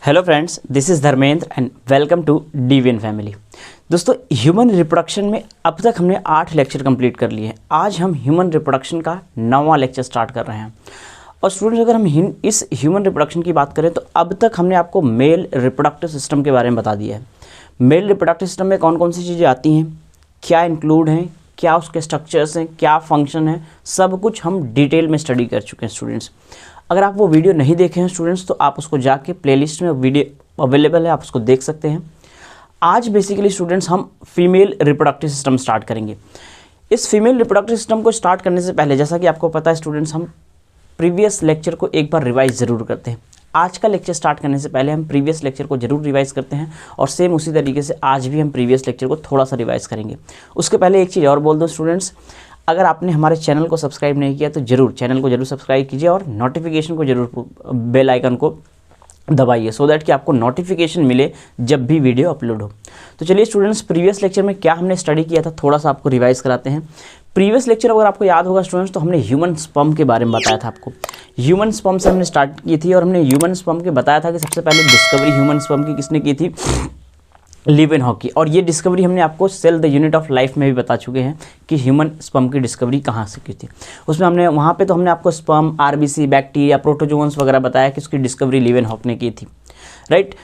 Hello friends, this is Dharmendra and welcome to DVN family. दोस्तों, human reproduction में अब तक हमने 8 लेक्चर कंप्लीट कर लिए हैं। आज हम ह्यूमन रिप्रोडक्शन का 9वां लेक्चर स्टार्ट कर रहे हैं। और स्टूडेंट्स, अगर हम इस ह्यूमन रिप्रोडक्शन की बात करें तो अब तक हमने आपको मेल रिप्रोडक्टिव सिस्टम के बारे में बता दिया है। मेल रिप्रोडक्टिव सिस्टम में कौन कौन सी चीज़ें आती हैं, क्या इंक्लूड हैं, क्या उसके स्ट्रक्चर्स हैं, क्या फंक्शन है, सब कुछ हम डिटेल में स्टडी कर चुके हैं स्टूडेंट्स। अगर आप वो वीडियो नहीं देखे हैं स्टूडेंट्स, तो आप उसको जाके प्लेलिस्ट में वीडियो अवेलेबल है, आप उसको देख सकते हैं। आज बेसिकली स्टूडेंट्स हम फीमेल रिप्रोडक्टिव सिस्टम स्टार्ट करेंगे। इस फीमेल रिप्रोडक्टिव सिस्टम को स्टार्ट करने से पहले, जैसा कि आपको पता है स्टूडेंट्स, हम प्रीवियस लेक्चर को एक बार रिवाइज ज़रूर करते हैं। आज का लेक्चर स्टार्ट करने से पहले हम प्रीवियस लेक्चर को जरूर रिवाइज करते हैं और सेम उसी तरीके से आज भी हम प्रीवियस लेक्चर को थोड़ा सा रिवाइज करेंगे। उसके पहले एक चीज़ और बोल दूँ स्टूडेंट्स, अगर आपने हमारे चैनल को सब्सक्राइब नहीं किया तो जरूर चैनल को जरूर सब्सक्राइब कीजिए और नोटिफिकेशन को जरूर, बेल आइकन को दबाइए, सो दैट कि आपको नोटिफिकेशन मिले जब भी वीडियो अपलोड हो। तो चलिए स्टूडेंट्स, प्रीवियस लेक्चर में क्या हमने स्टडी किया था थोड़ा सा आपको रिवाइज कराते हैं। प्रीवियस लेक्चर अगर आपको याद होगा स्टूडेंट्स, तो हमने ह्यूमन स्पर्म के बारे में बताया था आपको। ह्यूमन स्पर्म से हमने स्टार्ट की थी और हमने ह्यूमन स्पर्म के बताया था कि सबसे पहले डिस्कवरी ह्यूमन स्पर्म की किसने की थी, लीवेनहॉक। और ये डिस्कवरी हमने आपको cell the unit of life में भी बता चुके हैं कि ह्यूमन स्पर्म की डिस्कवरी कहाँ से की थी। उसमें हमने वहाँ पे तो हमने आपको स्पर्म, आरबीसी, बैक्टीरिया, प्रोटोजोन्स वगैरह बताया कि उसकी डिस्कवरी लीवेनहॉक ने की थी, राइट।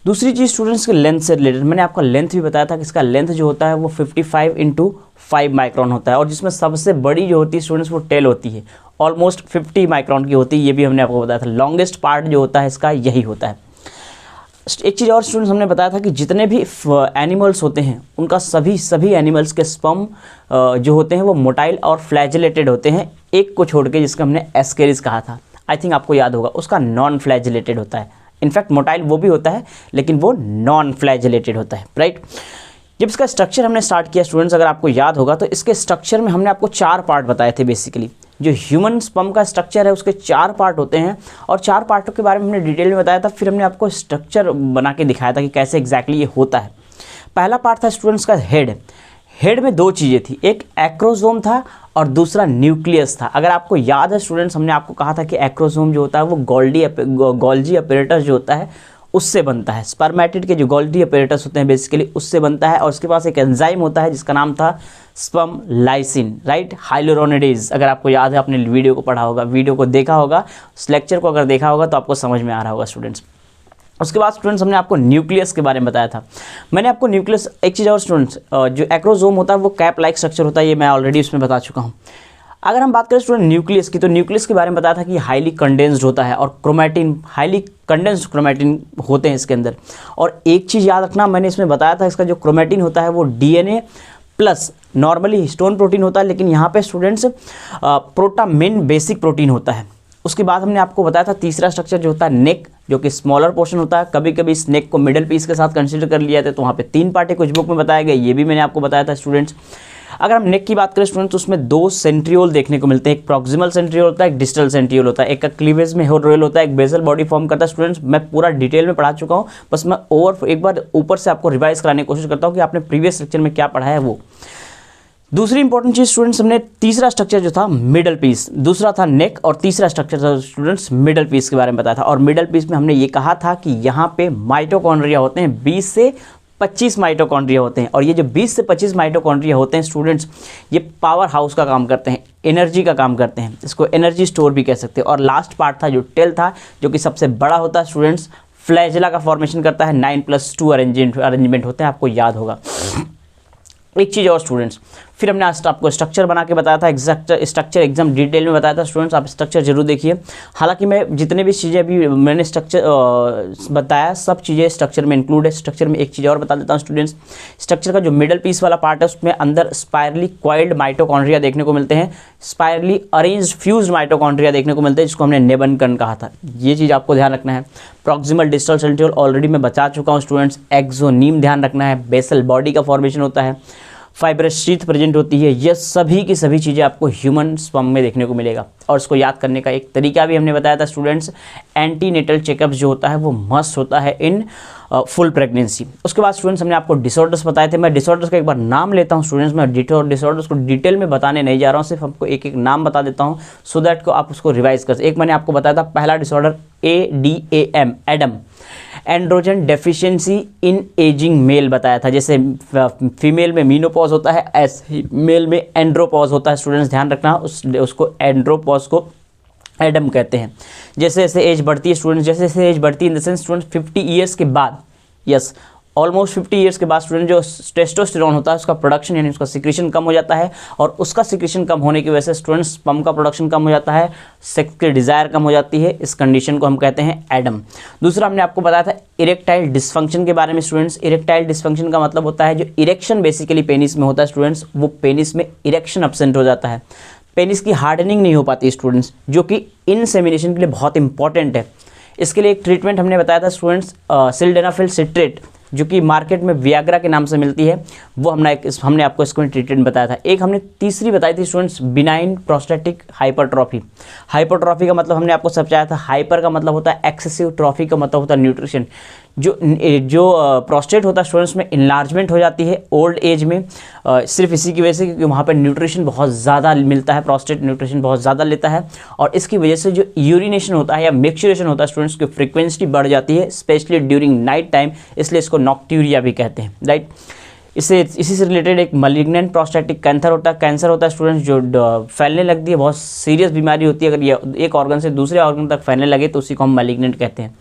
दूसरी चीज़ स्टूडेंट्स के लेंथ से रिलेटेड, मैंने आपका लेंथ भी बताया था कि इसका लेंथ जो होता है वो 55 × 5 माइक्रॉन होता है, और जिसमें सबसे बड़ी जो होती है स्टूडेंट्स वो टेल होती है, ऑलमोस्ट 50 माइक्रॉन की होती है। ये भी हमने आपको बताया था। लॉन्गेस्ट पार्ट जो होता है इसका यही होता है। एक चीज़ और स्टूडेंट्स हमने बताया था कि जितने भी एनिमल्स होते हैं उनका सभी एनिमल्स के स्पर्म जो होते हैं वो मोटाइल और फ्लैजिलेटेड होते हैं, एक को छोड़ के, जिसका हमने एस्केरिस कहा था। आई थिंक आपको याद होगा, उसका नॉन फ्लैजिलेटेड होता है। इनफैक्ट मोटाइल वो भी होता है लेकिन वो नॉन फ्लैजिलेटेड होता है, राइट। जब इसका स्ट्रक्चर हमने स्टार्ट किया स्टूडेंट्स, अगर आपको याद होगा तो इसके स्ट्रक्चर में हमने आपको 4 पार्ट बताए थे। बेसिकली जो ह्यूमन स्पर्म का स्ट्रक्चर है उसके 4 पार्ट होते हैं, और 4 पार्टों के बारे में हमने डिटेल में बताया था। फिर हमने आपको स्ट्रक्चर बना के दिखाया था कि कैसे एग्जैक्टली ये होता है। पहला पार्ट था स्टूडेंट्स का हेड। हेड में 2 चीज़ें थी, एक एक्रोसोम था और दूसरा न्यूक्लियस था। अगर आपको याद है स्टूडेंट्स, हमने आपको कहा था कि एक्रोसोम जो होता है वो गोल्जी अपैरेटस जो होता है उससे बनता है। स्पर्मेटिड के जो गोल्जी अपैरेटस होते हैं बेसिकली उससे बनता है, और उसके पास एक एंजाइम होता है जिसका नाम था स्पर्म लाइसिन, राइट, हाइलुरोनिडेज। अगर आपको याद है, आपने वीडियो को पढ़ा होगा, वीडियो को देखा होगा, उस लेक्चर को अगर देखा होगा तो आपको समझ में आ रहा होगा स्टूडेंट्स। उसके बाद स्टूडेंट्स हमने आपको न्यूक्लियस के बारे में बताया था। मैंने आपको न्यूक्लियस, एक चीज़ और स्टूडेंट्स, जो एक्रोसोम होता है वो कैप लाइक स्ट्रक्चर होता है, ये मैं ऑलरेडी उसमें बता चुका हूँ। अगर हम बात करें स्टूडेंट न्यूक्लियस की, तो न्यूक्लियस के बारे में बताया था कि हाईली कंडेंस्ड होता है और क्रोमैटिन, हाईली कंडेंस्ड क्रोमैटिन होते हैं इसके अंदर। और एक चीज़ याद रखना, मैंने इसमें बताया था इसका जो क्रोमैटिन होता है वो DNA plus normally histone protein होता है, लेकिन यहाँ पे स्टूडेंट्स प्रोटामिन बेसिक प्रोटीन होता है। उसके बाद हमने आपको बताया था तीसरा स्ट्रक्चर जो होता है नेक, जो कि स्मॉलर पोर्शन होता है। कभी कभी इस नेक को मिडल पीस के साथ कंसीडर कर लिया जाता है, तो वहाँ पे 3 पार्ट है, कुछ बुक में बताया गया, ये भी मैंने आपको बताया था स्टूडेंट्स। अगर हम नेक की बात करें स्टूडेंट्स, तो उसमें 2 सेंट्रियोल देखने को मिलते हैं, एक प्रॉक्सिमल सेंट्रियोल होता है, एक डिस्टल सेंट्रियोल होता है, एक का क्लीवेज में रोल होता है, एक बेसल बॉडी फॉर्म करता है। स्टूडेंट्स, मैं पूरा डिटेल में पढ़ा चुका हूँ, बस मैं एक बार ऊपर से आपको रिवाइज कराने की कोशिश करता हूँ कि आपने प्रीवियस लेक्चर में क्या पढ़ा है वो। दूसरी इंपॉर्टेंट चीज स्टूडेंट्स, हमने तीसरा स्ट्रक्चर जो था मिडल पीस, दूसरा था नेक और तीसरा स्ट्रक्चर था स्टूडेंट्स मिडल पीस के बारे में बताया था। और मिडल पीस में हमने ये कहा था कि यहाँ पे माइटोकॉन्ड्रिया होते हैं, 20 से 25 माइटोकॉन्ड्रिया होते हैं, और ये जो 20 से 25 माइटोकॉन्ड्रिया होते हैं स्टूडेंट्स, ये पावर हाउस का काम करते हैं, एनर्जी का काम करते हैं, इसको एनर्जी स्टोर भी कह सकते हैं। और लास्ट पार्ट था जो टेल था, जो कि सबसे बड़ा होता है स्टूडेंट्स, फ्लैजेला का फॉर्मेशन करता है, 9+2 अरेंजमेंट होते हैं, आपको याद होगा। एक चीज़ और स्टूडेंट्स, फिर हमने आज आपको स्ट्रक्चर बना के बताया था, एग्जैक्ट स्ट्रक्चर एकदम डिटेल में बताया था स्टूडेंट्स, आप स्ट्रक्चर जरूर देखिए। हालांकि मैं जितने भी चीज़ें अभी मैंने स्ट्रक्चर बताया सब चीज़ें स्ट्रक्चर में इंक्लूड है। स्ट्रक्चर में एक चीज़ और बता देता हूँ स्टूडेंट्स, स्ट्रक्चर का जो मिडल पीस वाला पार्ट है उसमें अंदर स्पायरली क्वाइल्ड माइटोकॉन्ड्रिया देखने को मिलते हैं, स्पायरली अरेंज्ड फ्यूज्ड माइटोकॉन्ड्रिया देखने को मिलते हैं, जिसको हमने नेबनकन कहा था। ये चीज़ आपको ध्यान रखना है। प्रॉक्सिमल डिस्टल सेंट्रियोल ऑलरेडी मैं बता चुका हूँ स्टूडेंट्स। एक्सोनीम ध्यान रखना है, बेसल बॉडी का फॉर्मेशन होता है, फाइब्रस शीथ प्रेजेंट होती है। ये सभी की सभी चीज़ें आपको ह्यूमन स्पर्म में देखने को मिलेगा। और इसको याद करने का एक तरीका भी हमने बताया था स्टूडेंट्स, एंटीनेटल चेकअप्स जो होता है वो मस्ट होता है इन फुल प्रेगनेंसी। उसके बाद स्टूडेंट्स हमने आपको डिसऑर्डर्स बताए थे। मैं डिसऑर्डर्स का एक बार नाम लेता हूँ स्टूडेंट्स, मैं डिसऑर्डर्स को डिटेल में बताने नहीं जा रहा हूँ, सिर्फ आपको एक एक नाम बता देता हूँ सो दैट को आप उसको रिवाइज कर। एक मैंने आपको बताया था पहला disorder ADAM, Adam. Androgen deficiency in aging male बताया था। जैसे फीमेल में मीनोपॉज होता है, ऐसे ही मेल में एंड्रोपॉज होता है। स्टूडेंट्स ध्यान रखना, उसको एंड्रोपॉज को एडम कहते हैं। जैसे जैसे एज बढ़ती है स्टूडेंट्स, जैसे जैसे एज बढ़ती है in the sense students 50 years के बाद, यस ऑलमोस्ट 50 ईयर्स के बाद स्टूडेंट जो टेस्टोस्टेरोन होता है उसका प्रोडक्शन यानी उसका सिक्रीशन कम हो जाता है, और उसका सिक्रीशन कम होने की वजह से स्टूडेंट्स स्पर्म का प्रोडक्शन कम हो जाता है, सेक्स की डिज़ायर कम हो जाती है। इस कंडीशन को हम कहते हैं एडम। दूसरा हमने आपको बताया था इरेक्टाइल डिस्फंक्शन के बारे में। स्टूडेंट्स इरेक्टाइल डिस्फंक्शन का मतलब होता है जो इरेक्शन बेसिकली पेनिस में होता है स्टूडेंट्स, वो पेनिस में इरेक्शन एब्सेंट हो जाता है, पेनिस की हार्डनिंग नहीं हो पाती स्टूडेंट्स, जो कि इनसेमिनेशन के लिए बहुत इंपॉर्टेंट है। इसके लिए एक ट्रीटमेंट हमने बताया था स्टूडेंट्स, सिल्डेनाफिल सिट्रेट, जो कि मार्केट में वियाग्रा के नाम से मिलती है, वो हमने आपको इसको ट्रीटमेंट बताया था। एक हमने तीसरी बताई थी students benign prostatic hypertrophy. Hypertrophy का मतलब हमने आपको समझाया था, हाइपर का मतलब होता है एक्सेसिव, ट्रॉफी का मतलब होता है न्यूट्रिशन। जो प्रोस्टेट होता है स्टूडेंट्स में इनलार्जमेंट हो जाती है ओल्ड एज में, सिर्फ इसी की वजह से क्योंकि वहाँ पर न्यूट्रिशन बहुत ज़्यादा मिलता है, प्रोस्टेट न्यूट्रिशन बहुत ज़्यादा लेता है, और इसकी वजह से जो यूरिनेशन होता है या मिक्सचुरेशन होता है स्टूडेंट्स की फ्रीक्वेंसी बढ़ जाती है, स्पेशली ड्यूरिंग नाइट टाइम, इसलिए इसको नॉक्ट्यूरिया भी कहते हैं, राइट। इसी से रिलेटेड एक मलिग्नेंट प्रोस्टेटिक कैंसर होता है स्टूडेंट्स, जो फैलने लगती है, बहुत सीरियस बीमारी होती है। अगर ये एक ऑर्गन से दूसरे ऑर्गन तक फैलने लगे तो उसी को हम मलिग्नेंट कहते हैं।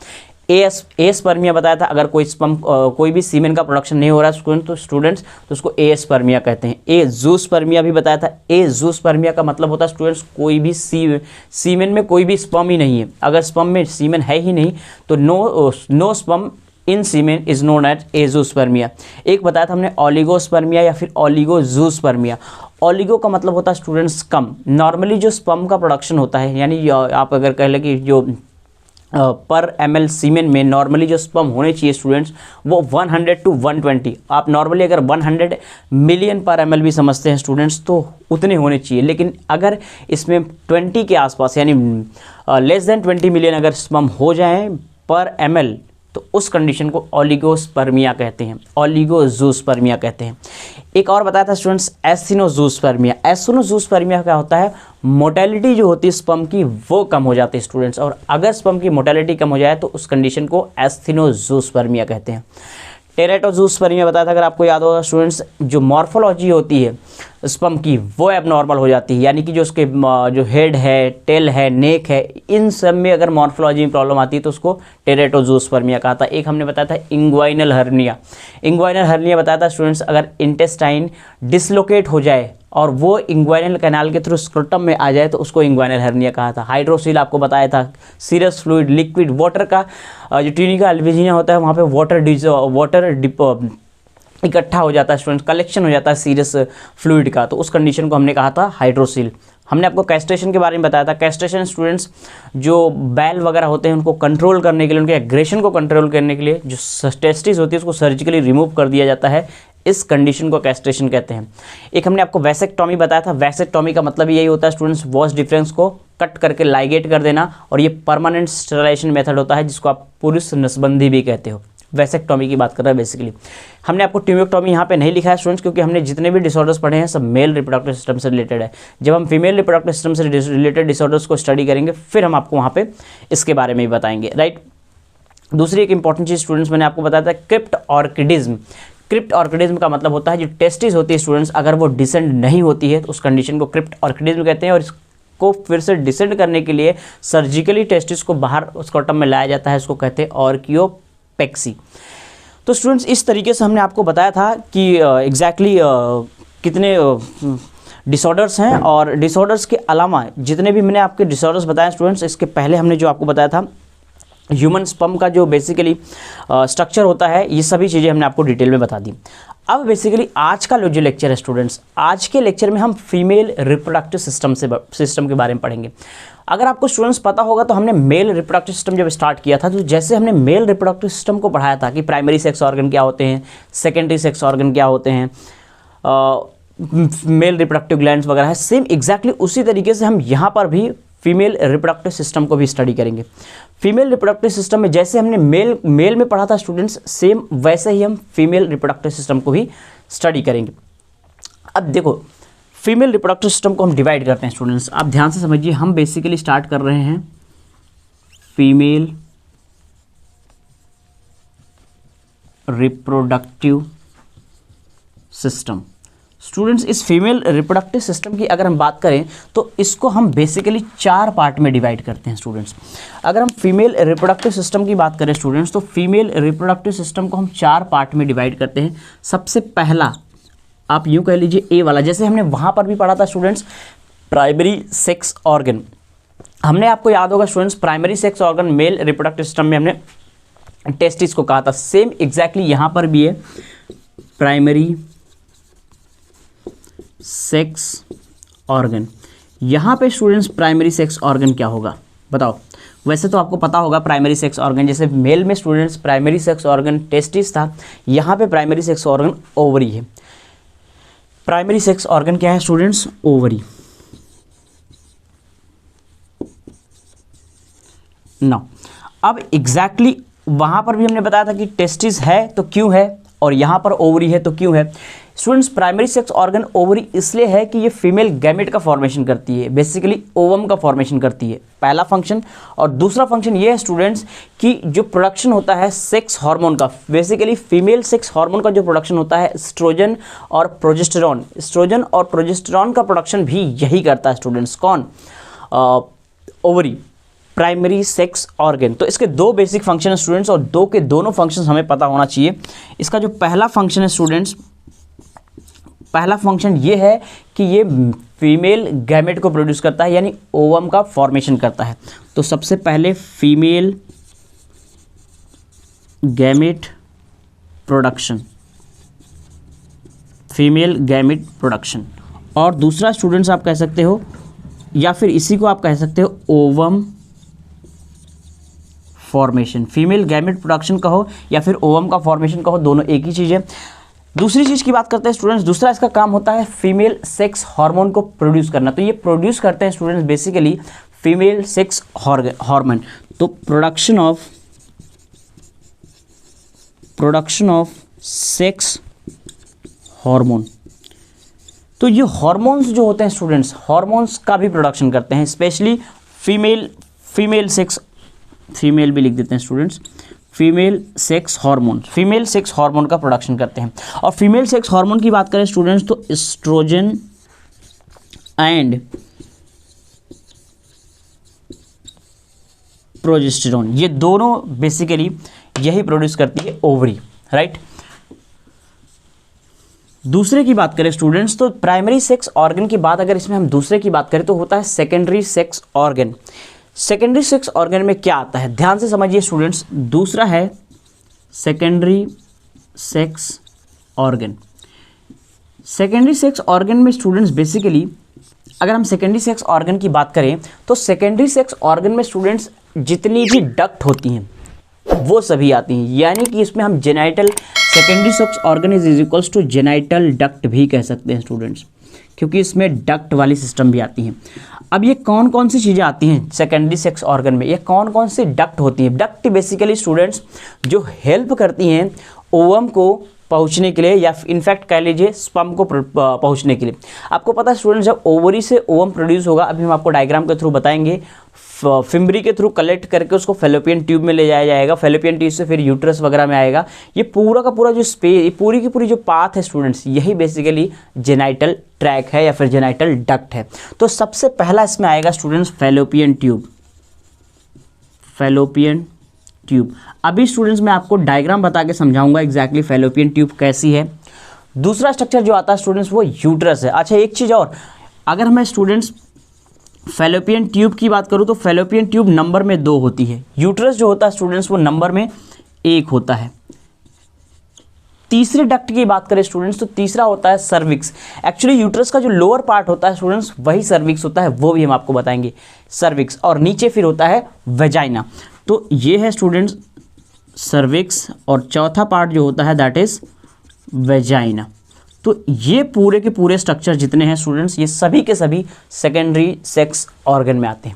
एस्पर्मिया बताया था, अगर कोई भी सीमेन का प्रोडक्शन नहीं हो रहा है स्टूडेंट्स तो उसको एस्पर्मिया कहते हैं। एजूस्पर्मिया भी बताया था। एजूस्पर्मिया का मतलब होता है स्टूडेंट्स कोई भी सीमेन में कोई भी स्पर्म ही नहीं है, अगर स्पर्म में सीमेन है ही नहीं तो no sperm in semen is known as azoospermia. एक बताया था हमने ऑलिगोस्पर्मिया या फिर ऑलिगोजूस्पर्मिया। ऑलिगो का मतलब होता है स्टूडेंट्स कम। नॉर्मली जो स्पर्म का प्रोडक्शन होता है, यानी आप अगर कह लें कि जो पर ml सीमेन में नॉर्मली जो स्पर्म होने चाहिए स्टूडेंट्स वो 100 to 120, आप नॉर्मली अगर 100 मिलियन पर ml भी समझते हैं स्टूडेंट्स तो उतने होने चाहिए, लेकिन अगर इसमें 20 के आसपास यानी लेस देन 20 मिलियन अगर स्पर्म हो जाएं पर ml तो उस कंडीशन को ऑलिगोस्पर्मिया कहते हैं, ऑलिगोजूस्पर्मिया कहते हैं। एक और बताया था स्टूडेंट्स एसिनोजूस्पर्मिया। एसिनोजूस्पर्मिया क्या होता है, मोटेलिटी जो होती है स्पर्म की वो कम हो जाती है स्टूडेंट्स, और अगर स्पर्म की मोटेलिटी कम हो जाए तो उस कंडीशन को एसिनोजूस्पर्मिया कहते हैं। टेरेटोजूस्पर्मिया बताया था, अगर आपको याद होगा स्टूडेंट्स, जो मॉर्फोलॉजी होती है स्पर्म की वो एबनॉर्मल हो जाती है, यानी कि जो उसके जो हेड है, टेल है, नेक है, इन सब में अगर मॉर्फोलॉजी में प्रॉब्लम आती है तो उसको टेरेटोजूस्पर्मिया कहा था। एक हमने बताया था इंग्वाइनल हर्निया। इंग्वाइनल हर्निया बताया था स्टूडेंट्स, अगर इंटेस्टाइन डिसलोकेट हो जाए और वो इंग्वाइनल कैनाल के थ्रू स्क्रोटम में आ जाए तो उसको इंग्वाइनल हर्निया कहा था। हाइड्रोसील आपको बताया था, सीरस फ्लूइड लिक्विड वाटर का जो ट्यूनिका अल्वेजिना होता है वहाँ पे वाटर इकट्ठा हो जाता है स्टूडेंट्स, कलेक्शन हो जाता है सीरस फ्लूइड का, तो उस कंडीशन को हमने कहा था हाइड्रोसील। हमने आपको कैस्ट्रेशन के बारे में बताया था। कैस्ट्रेशन स्टूडेंट्स जो बैल वगैरह होते हैं उनको कंट्रोल करने के लिए, उनके एग्रेशन को कंट्रोल करने के लिए जो टेस्टिस होती है उसको सर्जिकली रिमूव कर दिया जाता है, इस कंडीशन को कैस्ट्रेशन कहते हैं। एक हमने आपको वैसेक्टॉमी बताया था। वैसेक्टॉमी का मतलब यही होता है स्टूडेंट्स वॉस डिफरेंस को कट करके लाइगेट कर देना, और ये परमानेंट स्टरलाइजेशन मेथड होता है जिसको आप पुरुष नसबंदी भी कहते हो। वैसेक्टॉमी की बात कर रहे हैं बेसिकली। हमने आपको ट्यूमेक्टॉमी यहाँ पे नहीं लिखा है स्टूडेंट्स, क्योंकि हमने जितने भी डिसऑर्डर्स पढ़े हैं सब मेल रिप्रोडक्टिव सिस्टम से रिलेटेड है। जब हम फीमेल रिप्रोडक्टिव सिस्टम से रिलेटेड डिसऑर्डर्स को स्टडी करेंगे फिर हम आपको वहाँ पे इसके बारे में भी बताएंगे, राइट। दूसरी एक इंपॉर्टेंट चीज़ स्टूडेंट्स मैंने आपको बताया था क्रिप्ट ऑर्किडिज्म। क्रिप्ट ऑर्किडिज्म का मतलब होता है जो टेस्टिस होती है स्टूडेंट्स अगर वो डिसेंड नहीं होती है तो उस कंडीशन को क्रिप्ट ऑर्किडिज्म कहते हैं, और इसको फिर से डिसेंड करने के लिए सर्जिकली टेस्टिस को बाहर स्क्रोटम में लाया जाता है, इसको कहते हैं ऑर्कियोपेक्सी। तो स्टूडेंट्स इस तरीके से हमने आपको बताया था कि एग्जैक्टली कितने डिसऑर्डर्स हैं, और डिसऑर्डर्स के अलावा जितने भी मैंने आपके डिसऑर्डर्स बताए स्टूडेंट्स, इसके पहले हमने जो आपको बताया था ह्यूमन स्पर्म का जो बेसिकली स्ट्रक्चर होता है, ये सभी चीज़ें हमने आपको डिटेल में बता दी। अब बेसिकली आज का जो लेक्चर है स्टूडेंट्स, आज के लेक्चर में हम फीमेल रिप्रोडक्टिव सिस्टम के बारे में पढ़ेंगे। अगर आपको स्टूडेंट्स पता होगा तो हमने मेल रिप्रोडक्टिव सिस्टम जब स्टार्ट किया था, तो जैसे हमने मेल रिप्रोडक्टिव सिस्टम को पढ़ाया था कि प्राइमरी सेक्स ऑर्गन क्या होते हैं, सेकेंडरी सेक्स ऑर्गन क्या होते हैं, मेल रिप्रोडक्टिव ग्लैंड्स वगैरह है, सेम एग्जैक्टली उसी तरीके से हम यहाँ पर भी फीमेल रिप्रोडक्टिव सिस्टम को भी स्टडी करेंगे। फीमेल रिप्रोडक्टिव सिस्टम में जैसे हमने मेल में पढ़ा था स्टूडेंट्स, सेम वैसे ही हम फीमेल रिप्रोडक्टिव सिस्टम को भी स्टडी करेंगे। अब देखो फीमेल रिप्रोडक्टिव सिस्टम को हम डिवाइड करते हैं स्टूडेंट्स, आप ध्यान से समझिए। हम बेसिकली स्टार्ट कर रहे हैं फीमेल रिप्रोडक्टिव सिस्टम। स्टूडेंट्स, इस फीमेल रिप्रोडक्टिव सिस्टम की अगर हम बात करें तो इसको हम बेसिकली 4 पार्ट में डिवाइड करते हैं स्टूडेंट्स। अगर हम फीमेल रिप्रोडक्टिव सिस्टम की बात करें स्टूडेंट्स, तो फीमेल रिप्रोडक्टिव सिस्टम को हम 4 पार्ट में डिवाइड करते हैं। सबसे पहला आप यूँ कह लीजिए ए वाला, जैसे हमने वहाँ पर भी पढ़ा था स्टूडेंट्स प्राइमरी सेक्स ऑर्गन। हमने, आपको याद होगा students, primary sex organ male reproductive system में हमने टेस्टिस को कहा था। सेम एग्जैक्टली यहाँ पर भी है प्राइमरी सेक्स ऑर्गन। यहाँ पे स्टूडेंट्स प्राइमरी सेक्स ऑर्गन क्या होगा बताओ? वैसे तो आपको पता होगा प्राइमरी सेक्स ऑर्गन, जैसे मेल में students primary sex organ testis था, यहाँ पे प्राइमरी सेक्स ऑर्गन ओवरी है। प्राइमरी सेक्स ऑर्गन क्या है स्टूडेंट्स? ओवरी। नो, अब एग्जैक्टली वहाँ पर भी हमने बताया था कि टेस्टिस है तो क्यों है, और यहाँ पर ओवरी है तो क्यों है। Students, primary sex organ ovary इसलिए है कि ये फीमेल गैमेट का फॉर्मेशन करती है, बेसिकली ओवम का फॉर्मेशन करती है, पहला फंक्शन। और दूसरा फंक्शन ये है स्टूडेंट्स कि जो प्रोडक्शन होता है सेक्स हार्मोन का, बेसिकली फीमेल सेक्स हार्मोन का जो प्रोडक्शन होता है एस्ट्रोजन और प्रोजेस्टेरॉन, एस्ट्रोजन और प्रोजेस्टेरॉन का प्रोडक्शन भी यही करता है स्टूडेंट्स। कौन? Ovary, primary sex organ. तो इसके 2 बेसिक फंक्शन है स्टूडेंट्स, और 2 के दोनों फंक्शंस हमें पता होना चाहिए। इसका जो पहला फंक्शन है स्टूडेंट्स, पहला फंक्शन ये है कि ये फीमेल गैमेट को प्रोड्यूस करता है, यानी ओवम का फॉर्मेशन करता है। तो सबसे पहले female gamete production, female gamete production. और दूसरा स्टूडेंट्स आप कह सकते हो, या फिर इसी को आप कह सकते हो ovum formation. Female gamete production कहो या फिर ओवम का फॉर्मेशन कहो, दोनों एक ही चीज़ है। दूसरी चीज़ की बात करते हैं स्टूडेंट्स, दूसरा इसका काम होता है फीमेल सेक्स हार्मोन को प्रोड्यूस करना। तो ये प्रोड्यूस करते हैं students basically female sex hormone. तो प्रोडक्शन ऑफ सेक्स हार्मोन। तो ये हार्मोन्स जो होते हैं स्टूडेंट्स, हार्मोन्स का भी प्रोडक्शन करते हैं, स्पेशली फीमेल सेक्स, फीमेल भी लिख देते हैं स्टूडेंट्स, फीमेल सेक्स हार्मोन का प्रोडक्शन करते हैं। और फीमेल सेक्स हार्मोन की बात करें स्टूडेंट्स तो एस्ट्रोजन एंड प्रोजेस्टेरॉन, ये दोनों बेसिकली यही प्रोड्यूस करती है ओवरी, राइट। दूसरे की बात करें स्टूडेंट्स तो प्राइमरी सेक्स ऑर्गन के बाद अगर इसमें हम दूसरे की बात करें तो होता है secondary sex organ. Secondary sex organ में क्या आता है, ध्यान से समझिए स्टूडेंट्स। दूसरा है secondary sex organ. Secondary sex organ में स्टूडेंट्स बेसिकली अगर हम सेकेंडरी सेक्स ऑर्गन की बात करें तो सेकेंडरी सेक्स ऑर्गन में स्टूडेंट्स जितनी भी डक्ट होती हैं वो सभी आती हैं, यानी कि इसमें हम genital, secondary sex organ is equals to genital duct भी कह सकते हैं स्टूडेंट्स, क्योंकि इसमें डक्ट वाली सिस्टम भी आती हैं। अब ये कौन कौन सी चीज़ें आती हैं सेकेंडरी सेक्स ऑर्गन में, ये कौन कौन सी डक्ट होती हैं? डक्ट बेसिकली स्टूडेंट्स जो हेल्प करती हैं ओवम को पहुंचने के लिए, या इनफैक्ट कह लीजिए स्पर्म को पहुंचने के लिए। आपको पता है स्टूडेंट्स जब ओवरी से ओवम प्रोड्यूस होगा, अभी हम आपको डायग्राम के थ्रू बताएंगे, फिम्बरी के थ्रू कलेक्ट करके उसको फेलोपियन ट्यूब में ले जाया जाएगा, फेलोपियन ट्यूब से फिर यूट्रस वगैरह में आएगा। ये पूरा का पूरा जो स्पेस, पूरी की पूरी जो पाथ है स्टूडेंट्स, यही बेसिकली जेनाइटल ट्रैक है या फिर जेनाइटल डक्ट है। तो सबसे पहला इसमें आएगा students fallopian tube, fallopian tube. अभी स्टूडेंट्स मैं आपको डायग्राम बता के समझाऊंगा एग्जैक्टली फेलोपियन ट्यूब कैसी है। दूसरा स्ट्रक्चर जो आता है स्टूडेंट्स वो यूट्रस है। अच्छा एक चीज़ और, अगर मैं स्टूडेंट्स फेलोपियन ट्यूब की बात करूं तो फेलोपियन ट्यूब नंबर में 2 होती है, यूट्रस जो होता है स्टूडेंट्स वो नंबर में 1 होता है। तीसरे डक्ट की बात करें स्टूडेंट्स तो तीसरा होता है सर्विक्स। एक्चुअली यूट्रस का जो लोअर पार्ट होता है स्टूडेंट्स वही सर्विक्स होता है, वो भी हम आपको बताएंगे सर्विक्स, और नीचे फिर होता है वेजाइना। तो ये है स्टूडेंट्स सर्विक्स, और चौथा पार्ट जो होता है दैट इज वेजाइना। तो ये पूरे के पूरे स्ट्रक्चर जितने हैं स्टूडेंट्स ये सभी के सभी सेकेंडरी सेक्स ऑर्गन में आते हैं।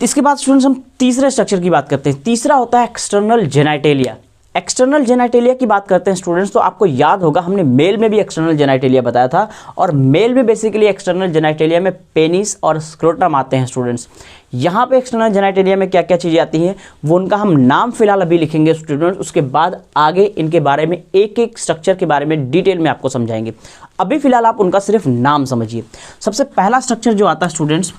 इसके बाद स्टूडेंट्स हम तीसरे स्ट्रक्चर की बात करते हैं। तीसरा होता है एक्सटर्नल जेनाइटेलिया। एक्सटर्नल जेनाइटेलिया की बात करते हैं स्टूडेंट्स, तो आपको याद होगा हमने मेल में भी एक्सटर्नल जेनाइटेलिया बताया था, और मेल में बेसिकली एक्सटर्नल जेनाइटेलिया में पेनिस और स्क्रोटम आते हैं स्टूडेंट्स। यहाँ पे एक्सटर्नल जेनाइटेलिया में क्या क्या चीज़ें आती हैं वो उनका हम नाम फिलहाल अभी लिखेंगे स्टूडेंट्स, उसके बाद आगे इनके बारे में एक एक स्ट्रक्चर के बारे में डिटेल में आपको समझाएंगे। अभी फिलहाल आप उनका सिर्फ नाम समझिए। सबसे पहला स्ट्रक्चर जो आता है स्टूडेंट्स,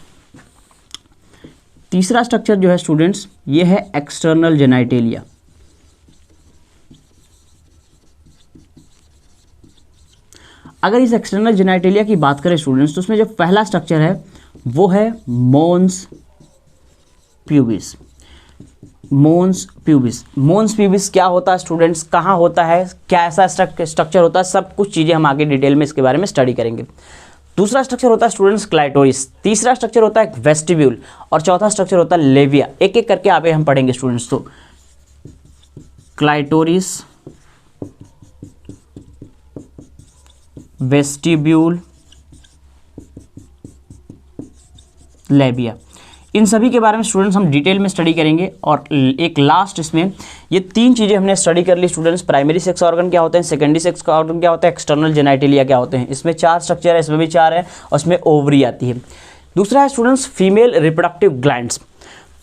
तीसरा स्ट्रक्चर जो है स्टूडेंट्स, ये है एक्सटर्नल जेनाइटेलिया। अगर इस एक्सटर्नल जेनाइटेलिया की बात करें स्टूडेंट्स, तो उसमें जो पहला स्ट्रक्चर है वो है मोन्स प्यूबिस। मोन्स प्यूबिस, मोन्स प्यूबिस क्या होता है स्टूडेंट्स, कहाँ होता है, क्या ऐसा स्ट्रक्चर होता है, सब कुछ चीज़ें हम आगे डिटेल में इसके बारे में स्टडी करेंगे। दूसरा स्ट्रक्चर होता है स्टूडेंट्स क्लाइटोरिस, तीसरा स्ट्रक्चर होता है वेस्टिब्यूल, और चौथा स्ट्रक्चर होता है लेविया। एक एक करके आगे हम पढ़ेंगे स्टूडेंट्स। तो क्लाइटोरिस, वेस्टिब्यूल, लेविया, इन सभी के बारे में स्टूडेंट्स हम डिटेल में स्टडी करेंगे। और एक लास्ट इसमें ये तीन चीज़ें हमने स्टडी कर ली स्टूडेंट्स, प्राइमरी सेक्स ऑर्गन क्या होते हैं, सेकेंडरी सेक्स ऑर्गन क्या होता है, एक्सटर्नल जेनाइटेलिया क्या होते हैं। इसमें 4 स्ट्रक्चर है, इसमें भी 4 है, और इसमें ओवरी आती है। दूसरा है students female reproductive glands.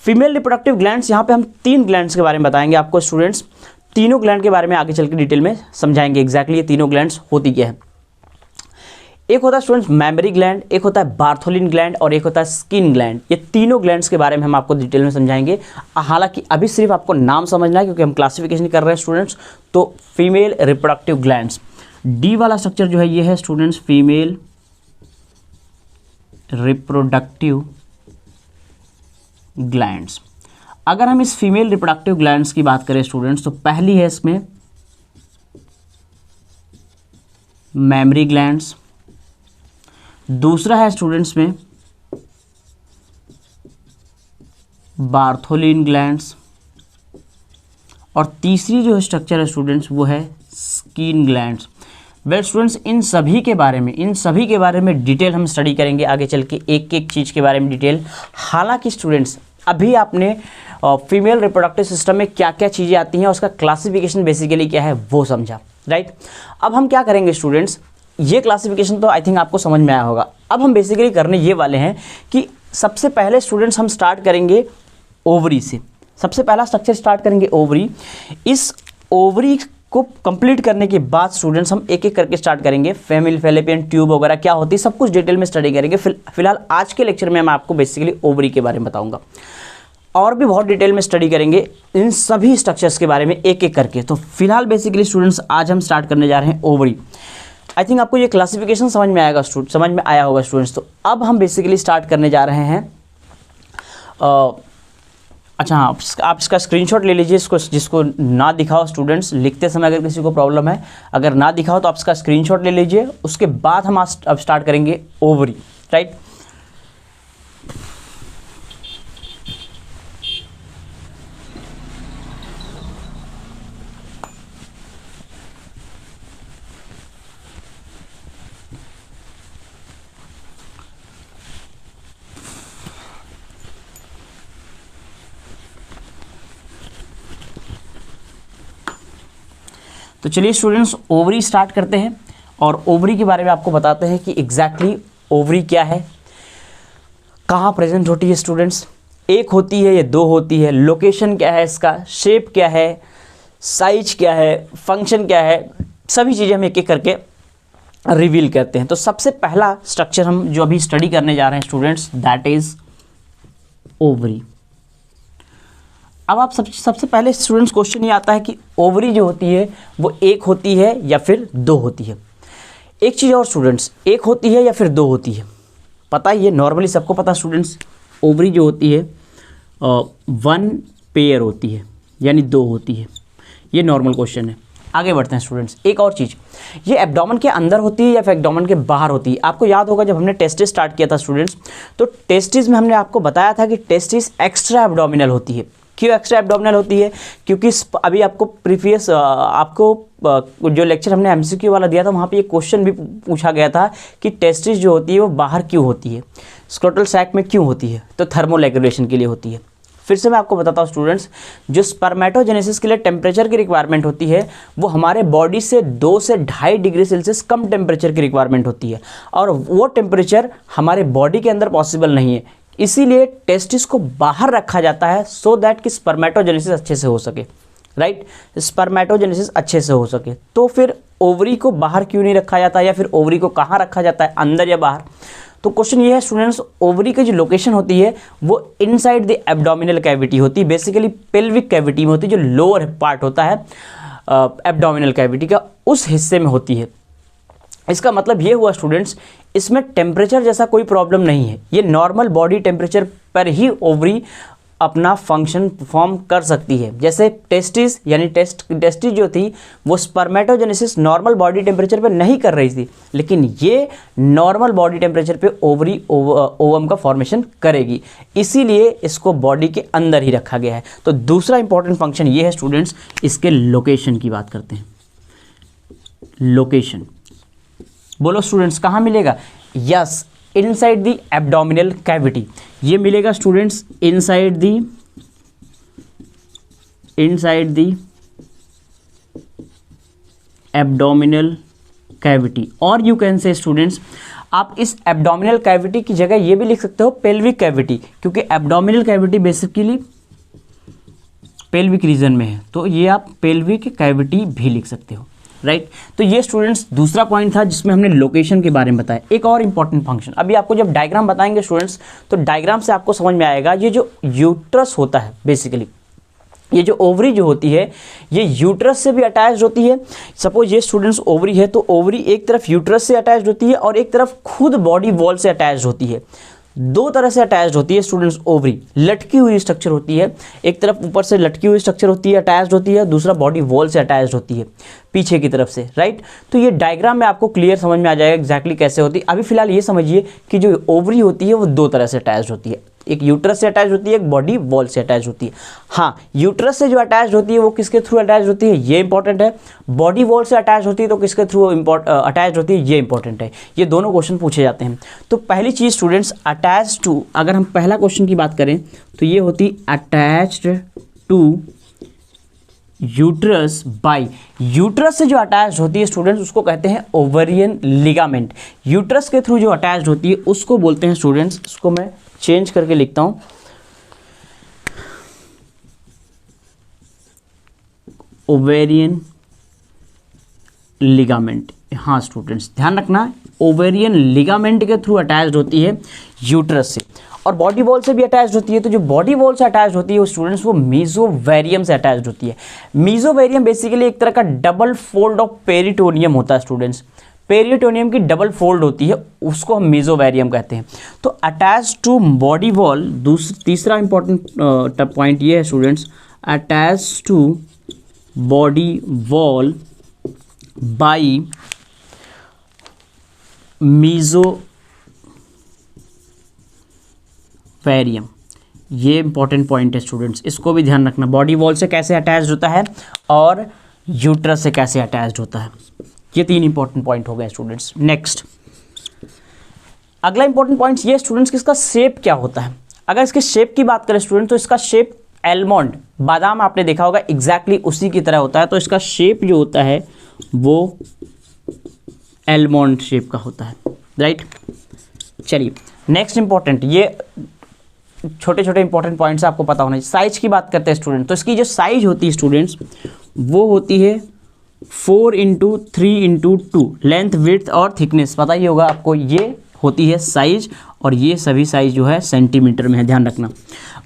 Female reproductive glands, यहाँ पे हम 3 ग्लैंड्स के बारे में बताएंगे आपको स्टूडेंट्स। तीनों ग्लैंड के बारे में आगे चल के डिटेल में समझाएंगे एग्जैक्टली ये तीनों ग्लैंड्स होती क्या है। एक होता है स्टूडेंट्स मैमरी ग्लैंड, एक होता है बार्थोलिन ग्लैंड, और एक होता है स्किन ग्लैंड। ये तीनों ग्लैंड्स के बारे में हम आपको डिटेल में समझाएंगे। हालांकि अभी सिर्फ आपको नाम समझना है क्योंकि हम क्लासिफिकेशन कर रहे हैं स्टूडेंट्स। तो फीमेल रिप्रोडक्टिव ग्लैंड्स, डी वाला स्ट्रक्चर जो है ये है स्टूडेंट्स फीमेल रिप्रोडक्टिव ग्लैंड्स। अगर हम इस फीमेल रिप्रोडक्टिव ग्लैंड्स की बात करें स्टूडेंट्स, तो पहली है इसमें मैमरी ग्लैंड्स, दूसरा है स्टूडेंट्स में बार्थोलिन ग्लैंड्स, और तीसरी जो स्ट्रक्चर है स्टूडेंट्स वो है स्किन ग्लैंड्स। वेल स्टूडेंट्स, इन सभी के बारे में डिटेल हम स्टडी करेंगे आगे चल के, एक एक चीज़ के बारे में डिटेल। हालांकि स्टूडेंट्स अभी आपने फीमेल रिप्रोडक्टिव सिस्टम में क्या क्या चीज़ें आती हैं, उसका क्लासिफिकेशन बेसिकली क्या है वो समझा, राइट। अब हम क्या करेंगे स्टूडेंट्स, ये क्लासिफिकेशन तो आई थिंक आपको समझ में आया होगा। अब हम बेसिकली करने ये वाले हैं कि सबसे पहले स्टूडेंट्स हम स्टार्ट करेंगे ओवरी से। सबसे पहला स्ट्रक्चर स्टार्ट करेंगे ओवरी। इस ओवरी को कंप्लीट करने के बाद स्टूडेंट्स हम एक एक करके स्टार्ट करेंगे। फीमेल फैलोपियन ट्यूब वगैरह क्या होती है सब कुछ डिटेल में स्टडी करेंगे। फिलहाल आज के लेक्चर में मैं आपको बेसिकली ओवरी के बारे में बताऊंगा, और भी बहुत डिटेल में स्टडी करेंगे इन सभी स्ट्रक्चर्स के बारे में एक एक करके। तो फिलहाल बेसिकली स्टूडेंट्स आज हम स्टार्ट करने जा रहे हैं ओवरी। आई थिंक आपको ये क्लासिफिकेशन समझ में आया होगा स्टूडेंट्स। तो अब हम बेसिकली स्टार्ट करने जा रहे हैं। अच्छा हाँ, आप इसका स्क्रीनशॉट ले लीजिए, जिसको ना दिखाओ स्टूडेंट्स, लिखते समय अगर किसी को प्रॉब्लम है, अगर ना दिखाओ तो आप इसका स्क्रीनशॉट ले लीजिए। उसके बाद हम अब स्टार्ट करेंगे ओवरी, राइट। तो चलिए स्टूडेंट्स ओवरी स्टार्ट करते हैं, और ओवरी के बारे में आपको बताते हैं कि एग्जैक्टली ओवरी क्या है, कहाँ प्रेजेंट होती है स्टूडेंट्स। एक होती है या 2 होती है, लोकेशन क्या है इसका, शेप क्या है, साइज क्या है, फंक्शन क्या है, सभी चीज़ें हम एक एक करके रिवील करते हैं। तो सबसे पहला स्ट्रक्चर हम जो अभी स्टडी करने जा रहे हैं स्टूडेंट्स, दैट इज ओवरी। अब आप सबसे पहले स्टूडेंट्स क्वेश्चन ये आता है कि ओवरी जो होती है वो एक होती है या फिर 2 होती है। एक चीज़ और स्टूडेंट्स, एक होती है या फिर 2 होती है, पता ही है, नॉर्मली सबको पता स्टूडेंट्स, ओवरी जो होती है 1 पेयर होती है, यानी 2 होती है। ये नॉर्मल क्वेश्चन है। आगे बढ़ते हैं स्टूडेंट्स। एक और चीज़, ये एब्डोमेन के अंदर होती है या फिर एब्डोमेन के बाहर होती है। आपको याद होगा जब हमने टेस्टिस स्टार्ट किया था स्टूडेंट्स, तो टेस्टिस में हमने आपको बताया था कि टेस्टिस एक्स्ट्रा एब्डोमिनल होती है। क्यों एक्स्ट्रा एब्डोमिनल होती है? क्योंकि अभी आपको प्रीवियस जो लेक्चर हमने एमसीक्यू वाला दिया था वहाँ पे ये क्वेश्चन भी पूछा गया था कि टेस्टिस जो होती है वो बाहर क्यों होती है, स्क्रोटल सैक में क्यों होती है, तो थर्मो रेगुलेशन के लिए होती है। फिर से मैं आपको बताता हूँ स्टूडेंट्स, जो स्पर्मेटोजेनेसिस के लिए टेम्परेचर की रिक्वायरमेंट होती है वो हमारे बॉडी से 2 से 2.5 डिग्री सेल्सियस कम टेम्परेचर की रिक्वायरमेंट होती है, और वो टेम्परेचर हमारे बॉडी के अंदर पॉसिबल नहीं है। इसीलिए टेस्टिस को बाहर रखा जाता है सो दैट कि स्पर्मेटोजेनेसिस अच्छे से हो सके, राइट, स्पर्मेटोजेनेसिस अच्छे से हो सके। तो फिर ओवरी को बाहर क्यों नहीं रखा जाता, या फिर ओवरी को कहाँ रखा जाता है, अंदर या बाहर? तो क्वेश्चन ये है स्टूडेंट्स, ओवरी की जो लोकेशन होती है वो इनसाइड द एब्डोमिनल कैविटी होती है, बेसिकली पेल्विक कैविटी में होती है, जो लोअर पार्ट होता है एब्डोमिनल कैविटी का, उस हिस्से में होती है। इसका मतलब ये हुआ स्टूडेंट्स, इसमें टेम्परेचर जैसा कोई प्रॉब्लम नहीं है, ये नॉर्मल बॉडी टेम्परेचर पर ही ओवरी अपना फंक्शन परफॉर्म कर सकती है। जैसे टेस्टिस यानी टेस्टिस जो थी वो स्पर्मेटोजेनेसिस नॉर्मल बॉडी टेम्परेचर पे नहीं कर रही थी, लेकिन ये नॉर्मल बॉडी टेम्परेचर पे ओवरी ओवम का फॉर्मेशन करेगी, इसीलिए इसको बॉडी के अंदर ही रखा गया है। तो दूसरा इंपॉर्टेंट फंक्शन ये है स्टूडेंट्स, इसके लोकेशन की बात करते हैं। लोकेशन बोलो स्टूडेंट्स, कहाँ मिलेगा? Yes, inside the abdominal cavity. ये मिलेगा students inside the abdominal cavity, और यू कैन से स्टूडेंट्स, आप इस एब्डोमिनल कैविटी की जगह ये भी लिख सकते हो पेल्विक कैविटी, क्योंकि abdominal cavity basically pelvic region में है, तो ये आप पेल्विक कैविटी भी लिख सकते हो, राइट। तो ये स्टूडेंट्स दूसरा पॉइंट था जिसमें हमने लोकेशन के बारे में बताया। एक और इंपॉर्टेंट फंक्शन, अभी आपको जब डायग्राम बताएंगे स्टूडेंट्स, तो डायग्राम से आपको समझ में आएगा, ये जो यूट्रस होता है बेसिकली, ये जो ओवरी जो होती है ये यूट्रस से भी अटैच होती है। सपोज ये स्टूडेंट्स ओवरी है, तो ओवरी एक तरफ यूट्रस से अटैच होती है और एक तरफ खुद बॉडी वॉल से अटैच होती है। दो तरह से अटैच होती है स्टूडेंट्स ओवरी, लटकी हुई स्ट्रक्चर होती है, एक तरफ ऊपर से लटकी हुई स्ट्रक्चर होती है, अटैच होती है, दूसरा बॉडी वॉल से अटैच होती है पीछे की तरफ से, राइट। तो ये डायग्राम में आपको क्लियर समझ में आ जाएगा एग्जैक्टली कैसे होती है। अभी फिलहाल ये समझिए कि जो ओवरी होती है वो दो तरह से अटैच होती है, एक यूट्रस से अटैच होती है, एक बॉडी वॉल से अटैच होती है। हाँ, यूट्रस से जो अटैच होती है वो किसके थ्रू अटैच होती है, ये इंपॉर्टेंट है। बॉडी वॉल से अटैच होती है तो किसके थ्रू अटैच होती है, ये इंपॉर्टेंट है। ये दोनों क्वेश्चन पूछे जाते हैं। तो पहली चीज स्टूडेंट्स, अटैच टू, अगर हम पहला क्वेश्चन की बात करें तो ये होती attached to uterus by, uterus से जो अटैच होती है स्टूडेंट्स उसको कहते हैं ओवेरियन लिगामेंट। यूट्रस के थ्रू जो अटैच होती है उसको बोलते हैं स्टूडेंट्स, इसको मैं चेंज करके लिखता हूं, ओवेरियन लिगामेंट। हाँ स्टूडेंट्स ध्यान रखना, ओवेरियन लिगामेंट के थ्रू अटैच होती है यूट्रस से, और बॉडी वॉल से भी अटैच होती है। तो जो बॉडी वॉल से अटैच होती है वो स्टूडेंट्स वो मीजोवेरियम से अटैच होती है। मीजोवेरियम बेसिकली एक तरह का डबल फोल्ड ऑफ पेरिटोनियम होता है स्टूडेंट्स, पेरिटोनियम की डबल फोल्ड होती है, उसको हम मीजोवेरियम कहते हैं। तो अटैच टू बॉडी वॉल, तीसरा इंपॉर्टेंट पॉइंट ये है students, attach to body wall by mesovarium. ये इंपॉर्टेंट पॉइंट है स्टूडेंट्स, इसको भी ध्यान रखना, बॉडी वॉल से कैसे अटैच होता है और यूट्रस से कैसे अटैच होता है। ये तीन इंपॉर्टेंट पॉइंट हो गए स्टूडेंट्स। नेक्स्ट अगला इंपॉर्टेंट पॉइंट ये स्टूडेंट्स कि इसका शेप क्या होता है। अगर इसके शेप की बात करें स्टूडेंट तो इसका शेप एलमंड, बादाम आपने देखा होगा एग्जैक्टली उसी की तरह होता है। तो इसका शेप जो होता है वो एलमंड शेप का होता है, राइट। चलिए नेक्स्ट इंपॉर्टेंट, ये छोटे छोटे इंपॉर्टेंट पॉइंट्स आपको पता होना चाहिए। साइज की बात करते हैं स्टूडेंट, तो इसकी जो साइज होती है स्टूडेंट्स वो होती है 4x3x2, लेंथ विड्थ और थिकनेस पता ही होगा आपको, ये होती है साइज, और ये सभी साइज जो है सेंटीमीटर में है, ध्यान रखना।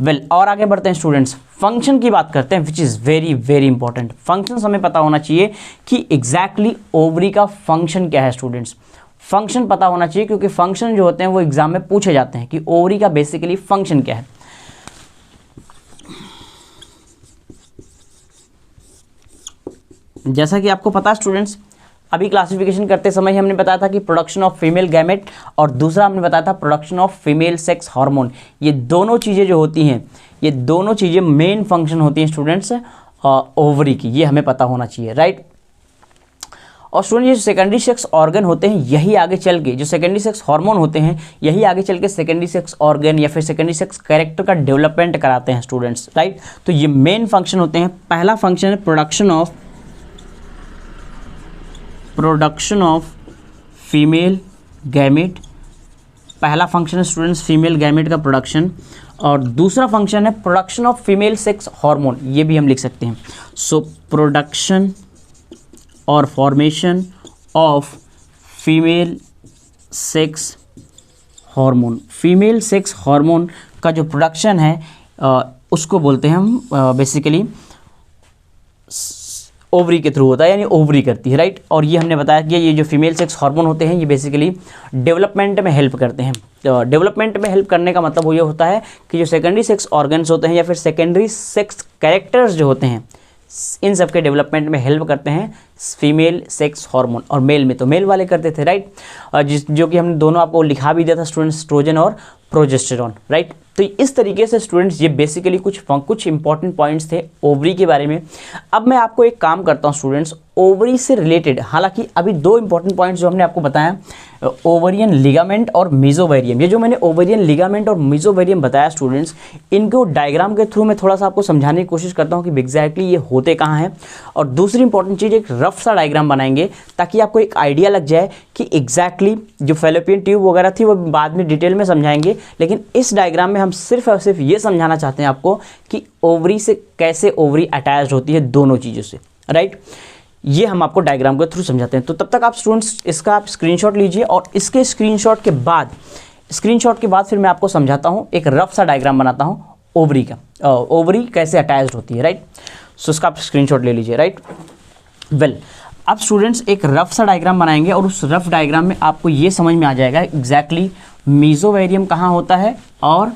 वेल और आगे बढ़ते हैं स्टूडेंट्स, फंक्शन की बात करते हैं which is very very important. Function हमें पता होना चाहिए कि एग्जैक्टली ओवरी का फंक्शन क्या है स्टूडेंट्स, फंक्शन पता होना चाहिए, क्योंकि फंक्शन जो होते हैं वो एग्जाम में पूछे जाते हैं कि ओवरी का बेसिकली फंक्शन क्या है। जैसा कि आपको पता है स्टूडेंट्स, अभी क्लासिफिकेशन करते समय हमने बताया था कि प्रोडक्शन ऑफ फीमेल गैमेट और दूसरा हमने बताया था production of female sex hormone. ये दोनों चीज़ें जो होती हैं, ये दोनों चीज़ें मेन फंक्शन होती हैं स्टूडेंट्स ओवरी की, ये हमें पता होना चाहिए, राइट। और स्टूडेंट ये जो सेकेंडरी सेक्स ऑर्गन होते हैं यही आगे चल के, जो सेकेंडरी सेक्स हार्मोन होते हैं यही आगे चल के सेकेंडरी सेक्स ऑर्गन या फिर सेकेंडरी सेक्स कैरेक्टर का डेवलपमेंट कराते हैं स्टूडेंट्स, राइट। तो ये मेन फंक्शन होते हैं। पहला फंक्शन है प्रोडक्शन ऑफ फीमेल गैमेट। पहला फंक्शन है स्टूडेंट्स फीमेल गैमेट का प्रोडक्शन, और दूसरा फंक्शन है production of female sex hormone, ये भी हम लिख सकते हैं। सो प्रोडक्शन और formation of female sex hormone. Female sex hormone का जो प्रोडक्शन है उसको बोलते हैं हम बेसिकली ओवरी के थ्रू होता है, यानी ओवरी करती है, राइट। और ये हमने बताया कि ये जो फीमेल सेक्स हार्मोन होते हैं ये बेसिकली डेवलपमेंट में हेल्प करते हैं। तो डेवलपमेंट में हेल्प करने का मतलब वो ये होता है कि जो सेकेंडरी सेक्स ऑर्गन्स होते हैं या फिर सेकेंडरी सेक्स कैरेक्टर्स जो होते हैं इन सब के डेवलपमेंट में हेल्प करते हैं फीमेल सेक्स हार्मोन। और मेल में तो मेल वाले करते थे, राइट। जो कि हमने दोनों आपको लिखा भी दिया था स्टूडेंट्स, एस्ट्रोजन और प्रोजेस्टेरॉन, राइट। तो इस तरीके से स्टूडेंट्स ये बेसिकली कुछ इंपॉर्टेंट पॉइंट्स थे ओवरी के बारे में। अब मैं आपको एक काम करता हूँ स्टूडेंट्स, ओवरी से रिलेटेड, हालांकि अभी दो इंपॉर्टेंट पॉइंट्स जो हमने आपको बताया, ओवरियन लिगामेंट और मीजोवेरियम। ये जो मैंने ओवरियन लिगामेंट और मीजोवेरियम बताया स्टूडेंट्स, इनको डायग्राम के थ्रू मैं थोड़ा सा आपको समझाने की कोशिश करता हूँ कि एग्जैक्टली ये होते कहाँ हैं। और दूसरी इंपॉर्टेंट चीज़, एक रफ सा डायग्राम बनाएंगे ताकि आपको एक आइडिया लग जाए कि एग्जैक्टली जो फैलोपियन ट्यूब वगैरह थी वो बाद में डिटेल में समझाएंगे, लेकिन इस डायग्राम में हम सिर्फ और सिर्फ ये समझाना चाहते हैं आपको कि ओवरी से कैसे ओवरी अटैच्ड होती है दोनों चीज़ों से, राइट। ये हम आपको डायग्राम के थ्रू समझाते हैं। तो तब तक आप स्टूडेंट्स इसका आप स्क्रीनशॉट लीजिए, और इसके स्क्रीनशॉट के बाद फिर मैं आपको समझाता हूँ, एक रफ सा डायग्राम बनाता हूँ ओवरी का, ओवरी कैसे अटैच्ड होती है, राइट। सो इसका आप स्क्रीनशॉट ले लीजिए, राइट। वेल, अब स्टूडेंट्स एक रफ सा डायग्राम बनाएंगे और उस रफ डायग्राम में आपको ये समझ में आ जाएगा एग्जैक्टली मीजोवेरियम कहाँ होता है और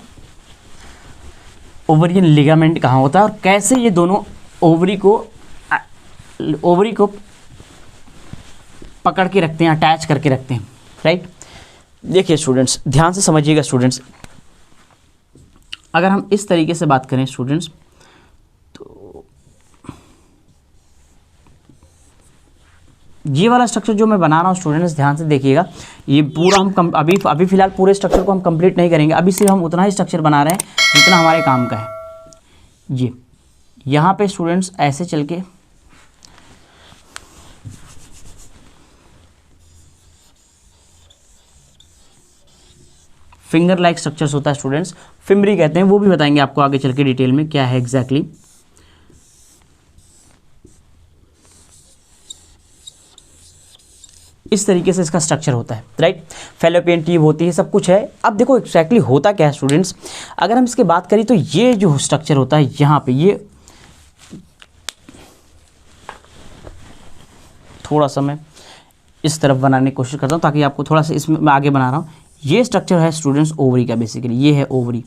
ओवरियन लिगामेंट कहाँ होता है, और कैसे ये दोनों ओवरी को पकड़ के रखते हैं, अटैच करके रखते हैं, राइट। देखिए स्टूडेंट्स, ध्यान से समझिएगा स्टूडेंट्स, अगर हम इस तरीके से बात करें स्टूडेंट्स, तो ये वाला स्ट्रक्चर जो मैं बना रहा हूँ स्टूडेंट्स, ध्यान से देखिएगा। ये पूरा हम अभी फिलहाल पूरे स्ट्रक्चर को हम कंप्लीट नहीं करेंगे, अभी सिर्फ हम उतना ही स्ट्रक्चर बना रहे हैं जितना हमारे काम का है। ये यहाँ पे स्टूडेंट्स ऐसे चल के फिंगर लाइक स्ट्रक्चर्स होता है स्टूडेंट्स, फिमरी कहते हैं, वो भी बताएंगे आपको आगे चल के डिटेल में क्या है एग्जैक्टली। इस तरीके से इसका स्ट्रक्चर होता है, राइट। फैलोपियन ट्यूब होती है, सब कुछ है। अब देखो एग्जैक्टली होता क्या है स्टूडेंट्स, अगर हम इसके बात करें तो ये जो स्ट्रक्चर होता है यहाँ पे, ये थोड़ा सा मैं इस तरफ बनाने की कोशिश करता हूँ ताकि आपको थोड़ा सा इसमें मैं आगे बना रहा हूँ। ये स्ट्रक्चर है स्टूडेंट्स ओवरी का, बेसिकली ये है ओवरी।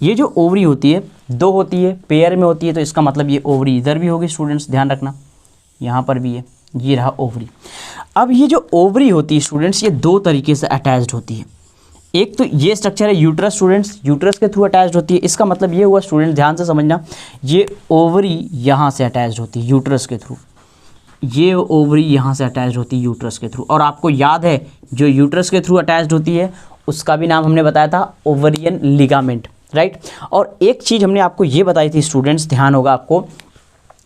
ये जो ओवरी होती है दो होती है, पेयर में होती है, तो इसका मतलब ये ओवरी इधर भी होगी स्टूडेंट्स, ध्यान रखना, यहाँ पर भी है, ये रहा ओवरी। अब ये जो ओवरी होती है स्टूडेंट्स, ये दो तरीके से अटैच्ड होती है। एक तो ये स्ट्रक्चर है यूट्रस स्टूडेंट्स, यूट्रस के थ्रू अटैच्ड होती है। इसका मतलब ये हुआ स्टूडेंट, ध्यान से समझना, ये ओवरी यहाँ से अटैच्ड होती है यूट्रस के थ्रू, ये ओवरी यहाँ से अटैच्ड होती है यूट्रस के थ्रू। और आपको याद है जो यूट्रस के थ्रू अटैच्ड होती है उसका भी नाम हमने बताया था ओवरियन लिगामेंट, राइट। और एक चीज़ हमने आपको ये बताई थी स्टूडेंट्स, ध्यान होगा आपको,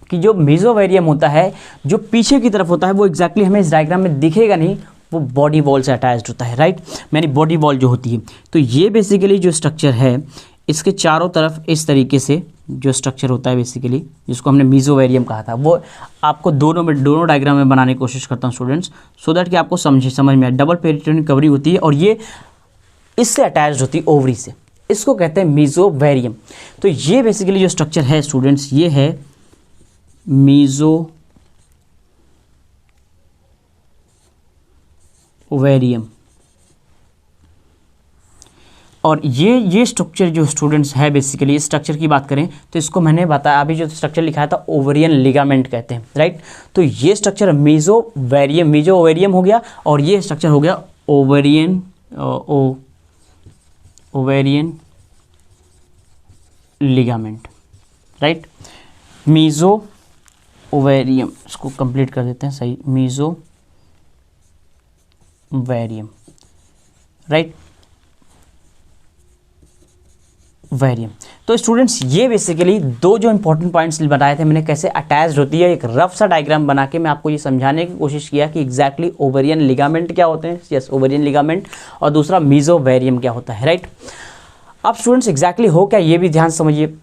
कि जो मीजोवेरियम होता है जो पीछे की तरफ होता है वो एग्जैक्टली हमें इस डायग्राम में दिखेगा नहीं, वो बॉडी वॉल से अटैच्ड होता है, राइट। यानी बॉडी वॉल जो होती है, तो ये बेसिकली जो स्ट्रक्चर है इसके चारों तरफ इस तरीके से जो स्ट्रक्चर होता है बेसिकली, जिसको हमने मीजोवेरियम कहा था, वो आपको दोनों डायग्राम में बनाने की कोशिश करता हूँ स्टूडेंट्स, सो दैट कि आपको समझ में आए। डबल पेरिटोनियल कवरिंग होती है और ये इससे अटैच्ड होती है ओवरी से, इसको कहते हैं मीजोवेरियम। तो ये बेसिकली जो स्ट्रक्चर है स्टूडेंट्स, ये है मीजोवेरियम। और ये स्ट्रक्चर जो स्टूडेंट्स है बेसिकली, इस स्ट्रक्चर की बात करें तो इसको मैंने बताया, अभी जो स्ट्रक्चर लिखा था ओवरियन लिगामेंट कहते हैं, राइट। तो ये स्ट्रक्चर मीजोवेरियम हो गया, और ये स्ट्रक्चर हो गया ओवेरियन लिगामेंट, राइट। मीजो ओवेरियम, इसको कंप्लीट कर देते हैं सही, मीजो वेरियम, राइट, वेरियम। तो स्टूडेंट्स ये बेसिकली दो जो इंपॉर्टेंट पॉइंट्स बताए थे मैंने, कैसे अटैच्ड होती है, एक रफ सा डायग्राम बना के मैं आपको ये समझाने की कोशिश किया कि एग्जैक्टली ओवेरियन लिगामेंट क्या होते हैं, यस ओवेरियन लिगामेंट, और दूसरा मीजोवेरियम क्या होता है, राइट। अब स्टूडेंट्स एग्जैक्टली हो क्या ये भी ध्यान समझिए।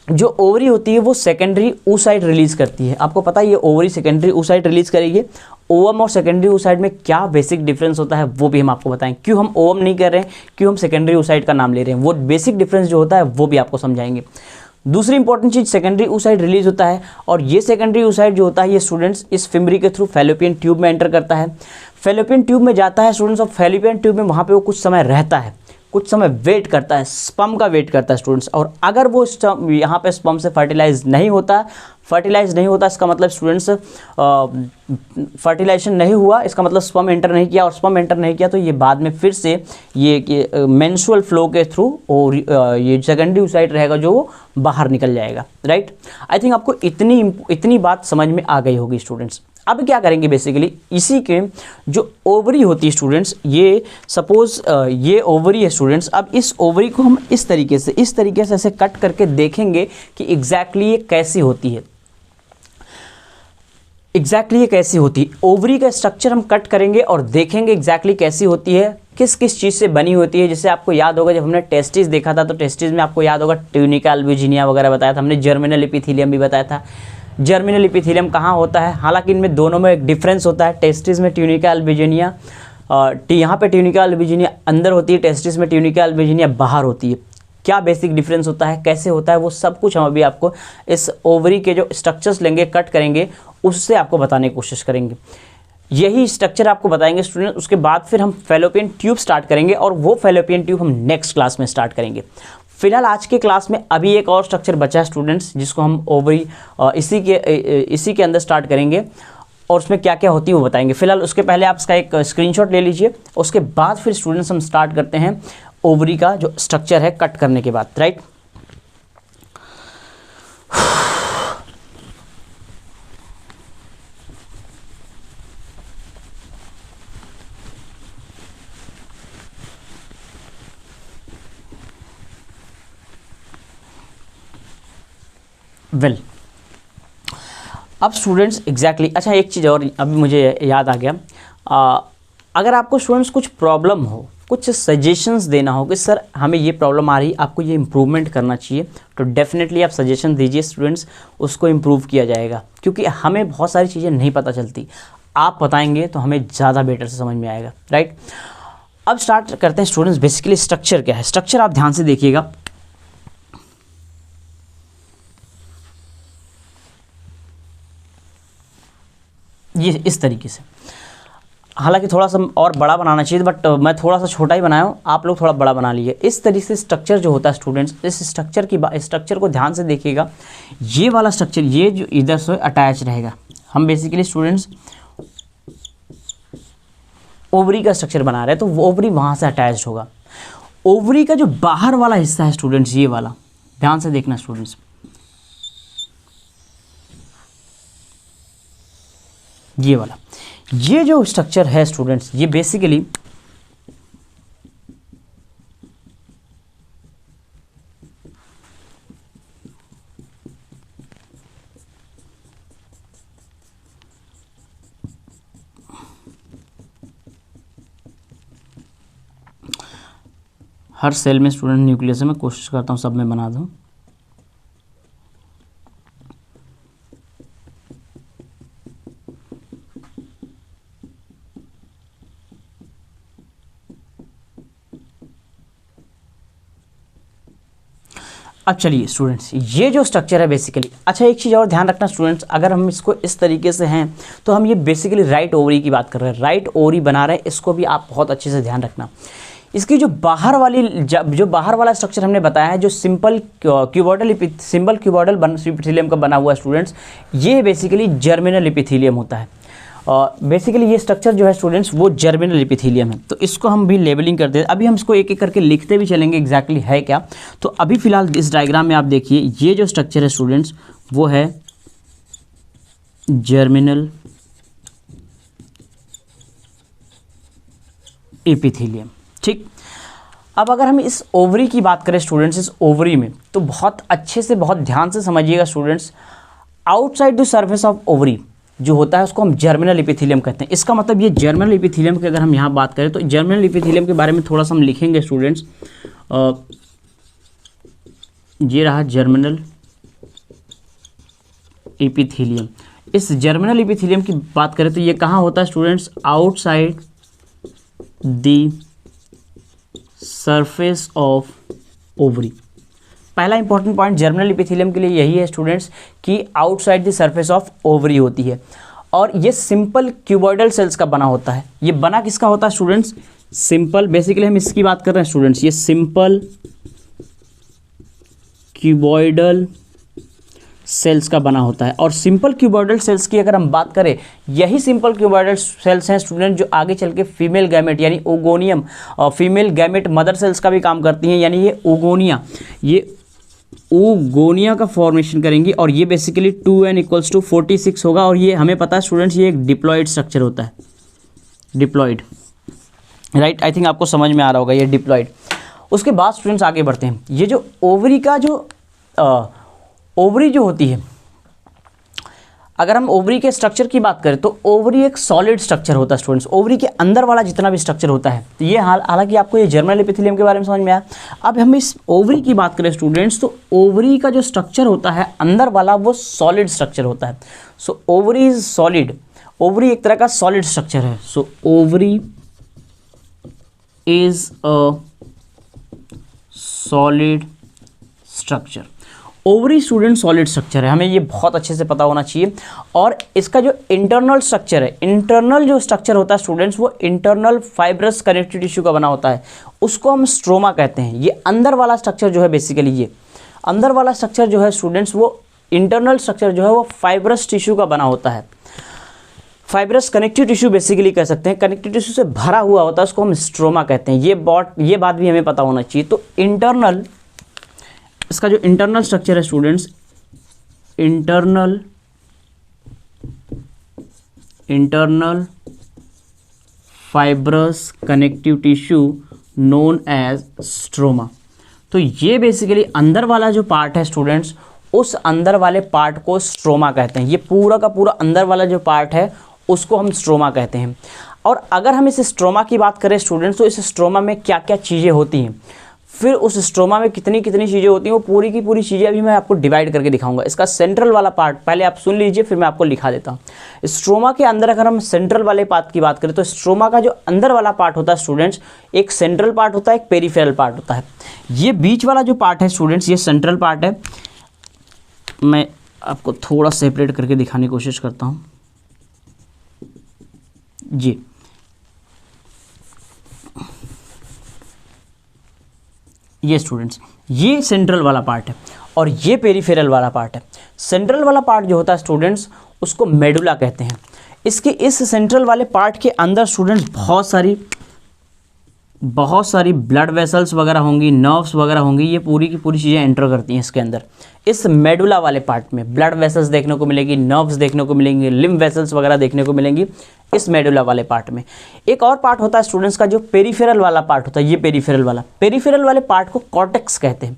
जो ओवरी होती है वो सेकेंडरी oocyte रिलीज करती है, आपको पता है ये ओवरी सेकेंडरी oocyte रिलीज करेगी। ओवम और सेकेंडरी oocyte में क्या बेसिक डिफरेंस होता है वो भी हम आपको बताएं, क्यों हम ओवम नहीं कर रहे हैं, क्यों हम सेकेंडरी oocyte का नाम ले रहे हैं, वो बेसिक डिफरेंस जो होता है वो भी आपको समझाएंगे। दूसरी इंपॉर्टेंट चीज, सेकेंडरी oocyte रिलीज होता है, और ये सेकेंडरी oocyte जो होता है ये स्टूडेंट्स इस फिमरी के थ्रू फैलोपियन ट्यूब में एंटर करता है, फैलोपियन ट्यूब में जाता है स्टूडेंट्स, और फैलोपियन ट्यूब में वहाँ पे वो कुछ समय रहता है, कुछ समय वेट करता है, स्पर्म का वेट करता है स्टूडेंट्स। और अगर वो यहाँ पे स्पर्म से फर्टिलाइज नहीं होता, इसका मतलब स्टूडेंट्स फर्टिलाइजेशन नहीं हुआ, इसका मतलब स्पर्म एंटर नहीं किया, और स्पर्म एंटर नहीं किया तो ये बाद में फिर से ये मेंस्ट्रुअल फ्लो के थ्रू और ये सेकेंडरी oocyte रहेगा जो वो बाहर निकल जाएगा, राइट। आई थिंक आपको इतनी बात समझ में आ गई होगी स्टूडेंट्स। अब क्या करेंगे बेसिकली, इसी के जो ओवरी होती है स्टूडेंट्स, ये सपोज ये ओवरी है स्टूडेंट्स, अब इस ओवरी को हम इस तरीके से ऐसे कट करके देखेंगे कि एग्जैक्टली ये कैसी होती है, ये कैसी होती है। ओवरी का स्ट्रक्चर हम कट करेंगे और देखेंगे एग्जैक्टली कैसी होती है, किस किस चीज़ से बनी होती है। जैसे आपको याद होगा जब हमने टेस्टिस देखा था, तो टेस्टिस में आपको याद होगा ट्यूनिका अल्बुजिनिया वगैरह बताया था हमने, जर्मिनल एपिथेलियम भी बताया था। जर्मिनल एपिथेलियम कहाँ होता है, हालांकि इनमें दोनों में एक डिफरेंस होता है, टेस्टिस में ट्यूनिका अल्बुजिनिया, यहाँ पे ट्यूनिका अल्बुजिनिया अंदर होती है, टेस्टिस में ट्यूनिका अल्बुजिनिया बाहर होती है। क्या बेसिक डिफरेंस होता है, कैसे होता है, वो सब कुछ हम अभी आपको इस ओवरी के जो स्ट्रक्चर्स लेंगे, कट करेंगे, उससे आपको बताने की कोशिश करेंगे। यही स्ट्रक्चर आपको बताएंगे स्टूडेंट, उसके बाद फिर हम फैलोपियन ट्यूब स्टार्ट करेंगे, और वो फैलोपियन ट्यूब हम नेक्स्ट क्लास में स्टार्ट करेंगे। फिलहाल आज के क्लास में अभी एक और स्ट्रक्चर बचा है स्टूडेंट्स, जिसको हम ओवरी इसी के अंदर स्टार्ट करेंगे, और उसमें क्या क्या होती है वो बताएंगे। फिलहाल उसके पहले आप इसका एक स्क्रीनशॉट ले लीजिए, उसके बाद फिर स्टूडेंट्स हम स्टार्ट करते हैं ओवरी का जो स्ट्रक्चर है कट करने के बाद, राइट। वेल अब स्टूडेंट्स एग्जैक्टली अच्छा एक चीज़ और अभी मुझे याद आ गया, अगर आपको स्टूडेंट्स कुछ प्रॉब्लम हो, कुछ सजेशंस देना हो कि सर हमें ये प्रॉब्लम आ रही, आपको ये इम्प्रूवमेंट करना चाहिए, तो डेफिनेटली आप सजेशन दीजिए स्टूडेंट्स, उसको इम्प्रूव किया जाएगा। क्योंकि हमें बहुत सारी चीज़ें नहीं पता चलती, आप बताएंगे तो हमें ज़्यादा बेटर से समझ में आएगा, राइट। अब स्टार्ट करते हैं स्टूडेंट्स, बेसिकली स्ट्रक्चर क्या है। स्ट्रक्चर आप ध्यान से देखिएगा, ये इस तरीके से, हालांकि थोड़ा सा और बड़ा बनाना चाहिए बट मैं थोड़ा सा छोटा ही बनाया हूँ, आप लोग थोड़ा बड़ा बना लीजिए। इस तरीके से स्ट्रक्चर जो होता है स्टूडेंट्स, इस स्ट्रक्चर को ध्यान से देखिएगा। ये वाला स्ट्रक्चर, ये जो इधर से अटैच रहेगा, हम बेसिकली स्टूडेंट्स ओवरी का स्ट्रक्चर बना रहे हैं, तो वो ओवरी वहाँ से अटैच होगा। ओवरी का जो बाहर वाला हिस्सा है स्टूडेंट्स, ये वाला ध्यान से देखना स्टूडेंट्स, ये वाला, ये जो स्ट्रक्चर है स्टूडेंट्स, ये बेसिकली हर सेल में स्टूडेंट न्यूक्लियस है, मैं कोशिश करता हूँ सब में बना दूँ। अब चलिए स्टूडेंट्स, ये जो स्ट्रक्चर है बेसिकली, अच्छा एक चीज़ और ध्यान रखना स्टूडेंट्स, अगर हम इसको इस तरीके से हैं तो हम ये बेसिकली राइट ओवरी की बात कर रहे हैं, राइट ओवरी बना रहे हैं, इसको भी आप बहुत अच्छे से ध्यान रखना। इसकी जो बाहर वाला स्ट्रक्चर हमने बताया है, जो सिंपल क्यूबॉइडल एपिथेलियम का बना हुआ है स्टूडेंट्स, ये बेसिकली जर्मिनल एपिथेलियम होता है। बेसिकली ये स्ट्रक्चर जो है स्टूडेंट्स वो जर्मिनल एपिथेलियम है, तो इसको हम भी लेबलिंग करते हैं। अभी हम इसको एक एक करके लिखते भी चलेंगे एग्जैक्टली है क्या। तो अभी फिलहाल इस डायग्राम में आप देखिए, ये जो स्ट्रक्चर है स्टूडेंट्स वो है जर्मिनल एपिथेलियम। ठीक, अब अगर हम इस ओवरी की बात करें स्टूडेंट्स, इस ओवरी में तो बहुत अच्छे से बहुत ध्यान से समझिएगा students, outside the surface of ovary जो होता है उसको हम जर्मिनल एपिथेलियम कहते हैं। इसका मतलब ये जर्मिनल एपिथेलियम की अगर हम यहाँ बात करें तो जर्मिनल एपिथेलियम के बारे में थोड़ा सा हम लिखेंगे स्टूडेंट्स। ये रहा जर्मिनल एपिथेलियम। इस जर्मिनल एपिथेलियम की बात करें तो ये कहाँ होता है students, outside the surface of ovary. पहला इंपॉर्टेंट पॉइंट जर्मिनल एपिथेलियम के लिए यही है स्टूडेंट्स कि outside the surface of ovary होती है और ये सिंपल क्यूबॉइडल सेल्स का बना होता है। ये बना किसका होता है स्टूडेंट्स, सिंपल, बेसिकली हम इसकी बात कर रहे हैं स्टूडेंट्स, ये सिंपल क्यूबॉइडल सेल्स का बना होता है। और सिंपल क्यूबॉइडल सेल्स की अगर हम बात करें, यही सिंपल क्यूबॉइडल सेल्स हैं स्टूडेंट जो आगे चल के फीमेल गैमेट यानी ओगोनियम और फीमेल गैमेट मदर सेल्स का भी काम करती हैं, यानी ये ओगोनिया, ये ओगोनिया का फॉर्मेशन करेंगी और ये बेसिकली 2n = 46 होगा। और ये हमें पता है स्टूडेंट्स ये एक डिप्लॉइड स्ट्रक्चर होता है, डिप्लॉइड, राइट। आई थिंक आपको समझ में आ रहा होगा ये डिप्लॉइड। उसके बाद स्टूडेंट्स आगे बढ़ते हैं। ये जो ओवरी का जो ओवरी जो होती है, अगर हम ओवरी के स्ट्रक्चर की बात करें तो ओवरी एक सॉलिड स्ट्रक्चर होता है स्टूडेंट्स। ओवरी के अंदर वाला जितना भी स्ट्रक्चर होता है, तो ये हालांकि आपको ये जर्मिनल एपिथेलियम के बारे में समझ में आया। अब हम इस ओवरी की बात करें स्टूडेंट्स तो ओवरी का जो स्ट्रक्चर होता है अंदर वाला वो सॉलिड स्ट्रक्चर होता है। So ovary is solid, ovary एक तरह का सॉलिड स्ट्रक्चर है। So ovary is a solid structure. Ovary student solid structure है, हमें ये बहुत अच्छे से पता होना चाहिए। और इसका जो इंटरनल स्ट्रक्चर है, इंटरनल जो स्ट्रक्चर होता है स्टूडेंट्स, वो इंटरनल फाइब्रस कनेक्टिव टिश्यू का बना होता है, उसको हम स्ट्रोमा कहते हैं। ये अंदर वाला स्ट्रक्चर जो है, बेसिकली ये अंदर वाला स्ट्रक्चर जो है स्टूडेंट्स, वो इंटरनल स्ट्रक्चर जो है वो फाइब्रस टिश्यू का बना होता है। फाइब्रस कनेक्टिव टिश्यू बेसिकली कह सकते हैं, कनेक्टिव टिश्यू से भरा हुआ होता है, उसको हम स्ट्रोमा कहते हैं। ये बात भी हमें पता होना चाहिए। तो इंटरनल, इसका जो इंटरनल स्ट्रक्चर है students, internal fibrous connective tissue known as stroma. तो ये बेसिकली अंदर वाला जो पार्ट है स्टूडेंट्स, उस अंदर वाले पार्ट को स्ट्रोमा कहते हैं। ये पूरा का पूरा अंदर वाला जो पार्ट है उसको हम स्ट्रोमा कहते हैं। और अगर हम इस स्ट्रोमा की बात करें स्टूडेंट्स, तो इस स्ट्रोमा में क्या क्या चीज़ें होती हैं, फिर उस स्ट्रोमा में कितनी कितनी चीज़ें होती हैं, वो पूरी की पूरी चीज़ें अभी मैं आपको डिवाइड करके दिखाऊंगा। इसका सेंट्रल वाला पार्ट पहले आप सुन लीजिए, फिर मैं आपको लिखा देता हूँ। स्ट्रोमा के अंदर अगर हम सेंट्रल वाले पार्ट की बात करें तो स्ट्रोमा का जो अंदर वाला पार्ट होता है स्टूडेंट्स, एक सेंट्रल पार्ट होता है, एक पेरिफेरल पार्ट होता है। ये बीच वाला जो पार्ट है स्टूडेंट्स, ये सेंट्रल पार्ट है। मैं आपको थोड़ा सेपरेट करके दिखाने की कोशिश करता हूँ। जी, ये स्टूडेंट्स, ये सेंट्रल वाला पार्ट है और ये पेरिफेरल वाला पार्ट है। सेंट्रल वाला पार्ट जो होता है स्टूडेंट्स, उसको मेडुला कहते हैं। इसके इस सेंट्रल वाले पार्ट के अंदर स्टूडेंट्स बहुत सारी ब्लड वेसल्स वगैरह होंगी, नर्व्स वगैरह होंगी, ये पूरी की पूरी चीज़ें एंटर करती हैं इसके अंदर। इस मेडुला वाले पार्ट में ब्लड वेसल्स देखने को मिलेगी, नर्व्स देखने को मिलेंगी, लिम्फ वेसल्स वगैरह देखने को मिलेंगी इस मेडुला वाले पार्ट में। एक और पार्ट होता है स्टूडेंट्स का जो पेरिफेरल वाला पार्ट होता है, ये पेरिफेरल वाले पार्ट को कॉर्टेक्स कहते हैं।